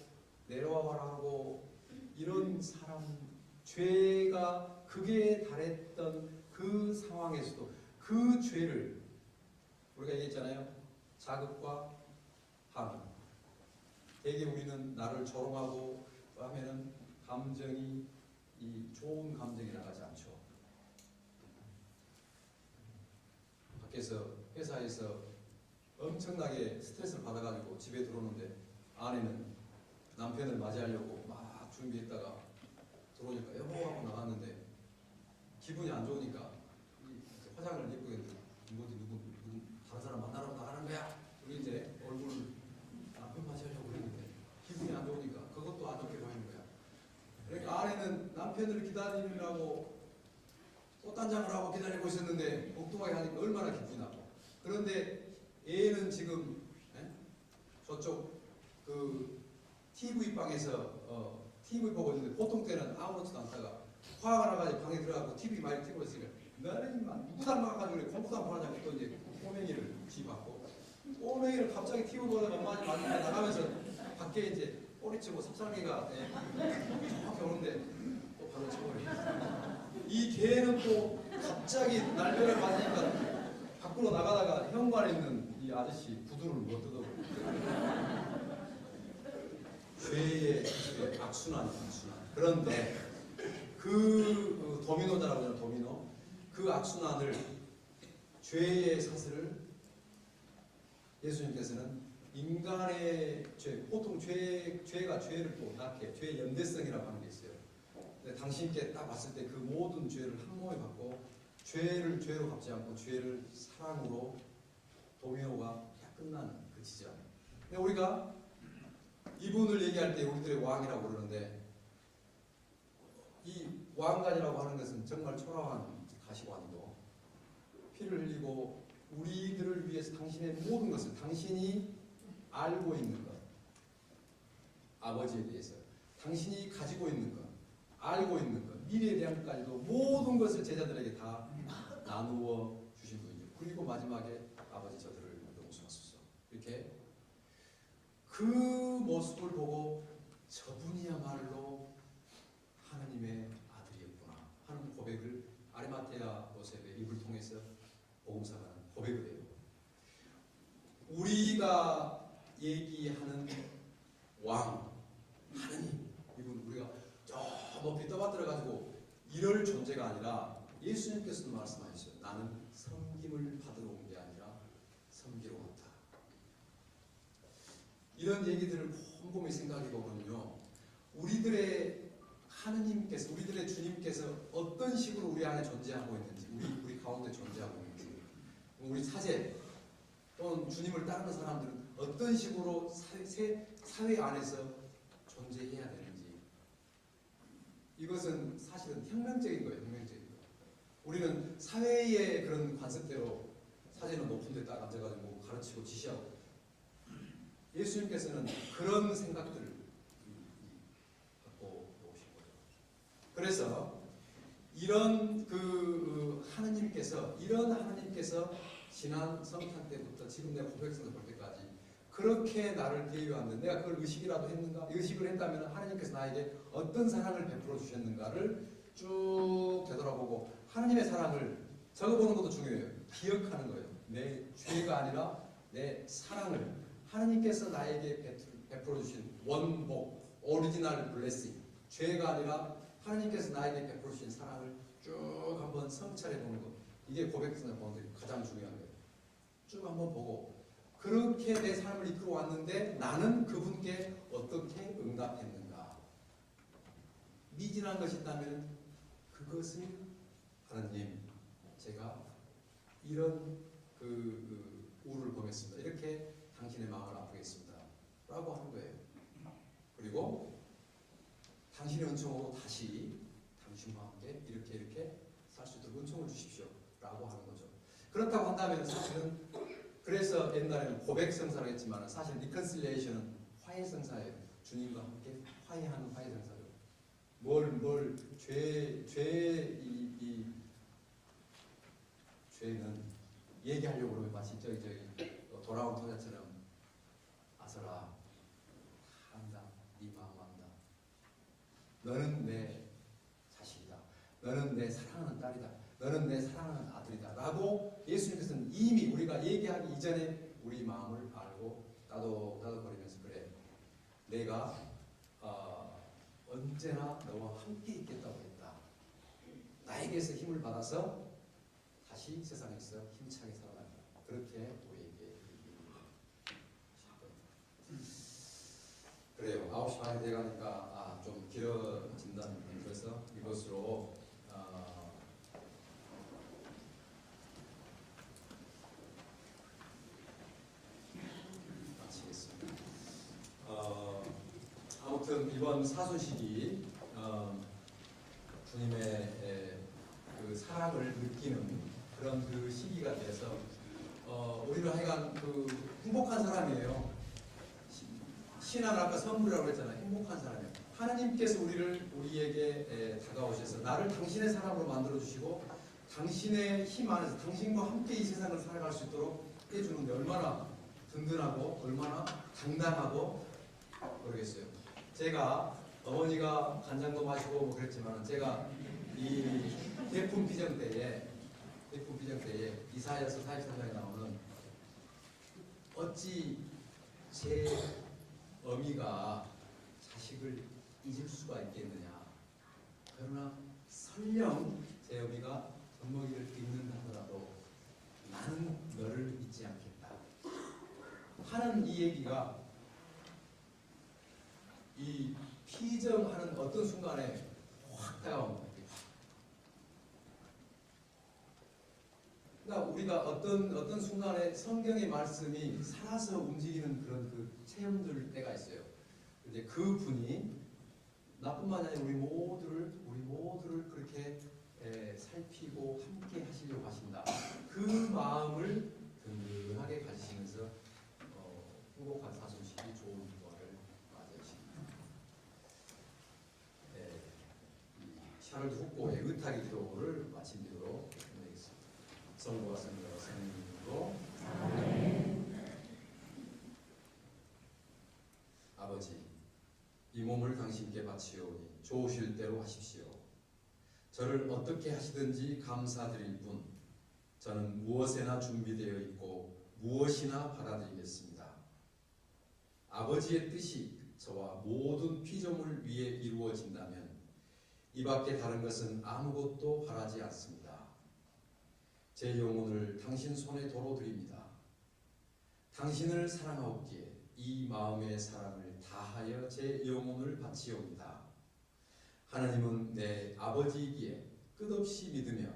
내려와라 하고 이런 사람 죄가 극에 달했던 그 상황에서도 그 죄를 우리가 얘기했잖아요. 자극과 함. 대개 우리는 나를 조롱하고 하면은 감정이 이 좋은 감정이 나가지 않죠. 밖에서 회사에서 엄청나게 스트레스를 받아가지고 집에 들어오는데 아내는 남편을 맞이하려고 막 준비했다가 들어오니까 여보 하고 나갔는데 기분이 안 좋으니까 화장을 예쁘게 누구 다른 사람 만나러 나가는 거야. 우리 이제 얼굴 남편 맞이하려고 그랬는데 기분이 안 좋으니까 그것도 안 좋게 보이는 거야. 그러니까 아내는 남편을 기다리느라고 꽃단장을 하고 기다리고 있었는데 엉뚱하게 하니까 얼마나 기분이 나고. 그런데 애는 지금 저쪽 그 TV 방에서 TV 보고 있는데 보통 때는 아무렇지도 않다가 화가 나가지고 방에 들어가고 TV 많이 틀고 있으니까 너는 누구 닮아가지고 그래 컴퓨터 안 파냐고 또 이제 꼬맹이를 쥐받고 꼬맹이를 갑자기 TV 보다가 엄마한테 맞으면 나가면서 밖에 이제 꼬리치고 삽살개가 정확히 오는데 또 바로 쳐버려요. 이 개는 또 갑자기 날벼를 맞으니까 밖으로 나가다가 현관에 있는 이 아저씨 구두를 못 뜯어버려요. 죄의 악순환. 그런데 그 도미노자라고 하는 도미노 그 악순환을 죄의 사슬을 예수님께서는 인간의 죄, 보통 죄가 죄를 또 낳게 죄의 연대성이라고 하는 게 있어요. 근데 당신께 딱 봤을 때 그 모든 죄를 한 몸에 받고 죄를 죄로 갚지 않고 죄를 사랑으로 도미노가 끝나는 그 지점. 근데 우리가 이분을 얘기할 때 우리들의 왕이라고 그러는데 이 왕관이라고 하는 것은 정말 초라한 가시관이고 피를 흘리고 우리들을 위해서 당신의 모든 것을 당신이 알고 있는 것 아버지에 대해서 당신이 가지고 있는 것, 알고 있는 것, 미래에 대한 것까지도 모든 것을 제자들에게 다 나누어 주신 분이죠. 그리고 마지막에 아버지 저들을 용서하소서. 이렇게 그 모습을 보고 저분이야말로 하나님의 아들이었구나 하는 고백을 아리마테아 요셉의 입을 통해서 복음사가는 고백을 해요. 우리가 얘기하는 왕 하나님, 이분 우리가 저 높이 떠받들어 가지고 이럴 존재가 아니라 예수님께서도 말씀하셨어요. 나는 섬김을 받으러 온 게 아니라 섬기러 왔다. 이런 얘기들을 곰곰이 생각해 보면요, 우리들의 하느님께서, 우리들의 주님께서 어떤 식으로 우리 안에 존재하고 있는지, 우리 가운데 존재하고 있는지, 우리 사제 또는 주님을 따르는 사람들은 어떤 식으로 사회 안에서 존재해야 되는지, 이것은 사실은 혁명적인 거예요. 혁명적인 거. 우리는 사회의 그런 관습대로 사제는 높은 데 딱 앉아가지고 가르치고 지시하고, 예수님께서는 그런 생각들을 갖고 오신 거죠. 그래서 이런 하느님께서 지난 성탄 때부터 지금 내가 고백성을 볼 때까지 그렇게 나를 대해왔는데, 내가 그걸 의식이라도 했는가? 의식을 했다면 하나님께서 나에게 어떤 사랑을 베풀어 주셨는가를 쭉 되돌아보고, 하나님의 사랑을 적어보는 것도 중요해요. 기억하는 거예요. 내 죄가 아니라 내 사랑을 하나님께서 나에게 베풀어 주신 원복, 오리지널 블레싱, 죄가 아니라 하나님께서 나에게 베풀어 주신 사랑을 쭉 한번 성찰해 보는 것, 이게 고백성을 보는 데 가장 중요한 거예요. 쭉 한번 보고, 그렇게 내 삶을 이끌어 왔는데 나는 그분께 어떻게 응답했는가? 미진한 것이 있다면 그것을 하나님, 제가 이런 우를 범했습니다. 이렇게 당신의 마음을 아프겠습니다. 라고 하는 거예요. 그리고 당신의 은총으로 다시 당신과 함께 이렇게 살 수 있도록 은총을 주십시오. 라고 하는 거죠. 그렇다고 한다면 사실은, 그래서 옛날에는 고백성사라고 했지만 사실 리컨실리에이션은 화해성사예요. 주님과 함께 화해하는 화해성사죠. 죄는 얘기하려고 그러면 마치 돌아온 토자처럼, 아서라, 한다, 네 마음 안다. 너는 내 자식이다. 너는 내 사랑하는 딸이다. 너는 내 사랑하는 아들이다. 라고 예수님께서는 이미 우리가 얘기하기 이전에 우리 마음을 알고 따도거리면서, 그래, 내가 언제나 너와 함께 있겠다고 했다. 나에게서 힘을 받아서 다시 세상에서 힘차게 살아난다. 그렇게 우리에게 얘기합니다. 그래요. 9시 반이 돼가니까 좀 길어진다는, 그래서 이것으로 마치겠습니다. 아무튼 이번 사순식이 주님의 그 사랑을 느끼는 그런 그 시기가 돼서 우리는 하여간 행복한 사람이에요. 신앙을 아까 선물이라고 했잖아요. 행복한 사람이에요. 하나님께서 우리에게 다가오셔서 나를 당신의 사람으로 만들어주시고 당신의 힘 안에서 당신과 함께 이 세상을 살아갈 수 있도록 해주는데 얼마나 든든하고 얼마나 당당하고 모르겠어요. 제가 어머니가 간장도 마시고 뭐 그랬지만, 제가 이 대풍 비정 때에 이사야서 44장에 나오는 어찌 제 어미가 자식을 잊을 수가 있겠느냐. 그러나 설령 제 어미가 젖먹이를 잊는다 하더라도 나는 너를 잊지 않겠다 하는 이 얘기가, 이 피정하는 어떤 순간에 확 다가옵니다. 그러니까 우리가 어떤 순간에 성경의 말씀이 살아서 움직이는 그런 그 체험들 때가 있어요. 근데 그 분이 나뿐만 아니라 우리 모두를 그렇게 살피고 함께 하시려고 하신다. 그 마음을 든든하게 가지시면서 행복한 사순식이 좋은 거를 맞이하십니다. 의탁의 기도를 마치도록 하겠습니다. 성부와 성자와 성령으로 아버지, 이 몸을 당신께 바치오니 좋으실 대로 하십시오. 저를 어떻게 하시든지 감사드릴 뿐 저는 무엇에나 준비되어 있고 무엇이나 받아들이겠습니다. 아버지의 뜻이 저와 모든 피조물 위에 이루어진다면 이 밖에 다른 것은 아무것도 바라지 않습니다. 제 영혼을 당신 손에 도로 드립니다. 당신을 사랑하옵기에 이 마음의 사랑을 다하여 제 영혼을 바치옵니다. 하나님은 내 아버지이기에 끝없이 믿으며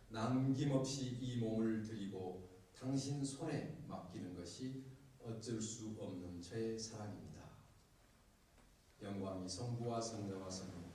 남김없이 이 몸을 드리고 당신 손에 맡기는 것이 어쩔 수 없는 저의 사랑입니다. 영광이 성부와 성자와 성령께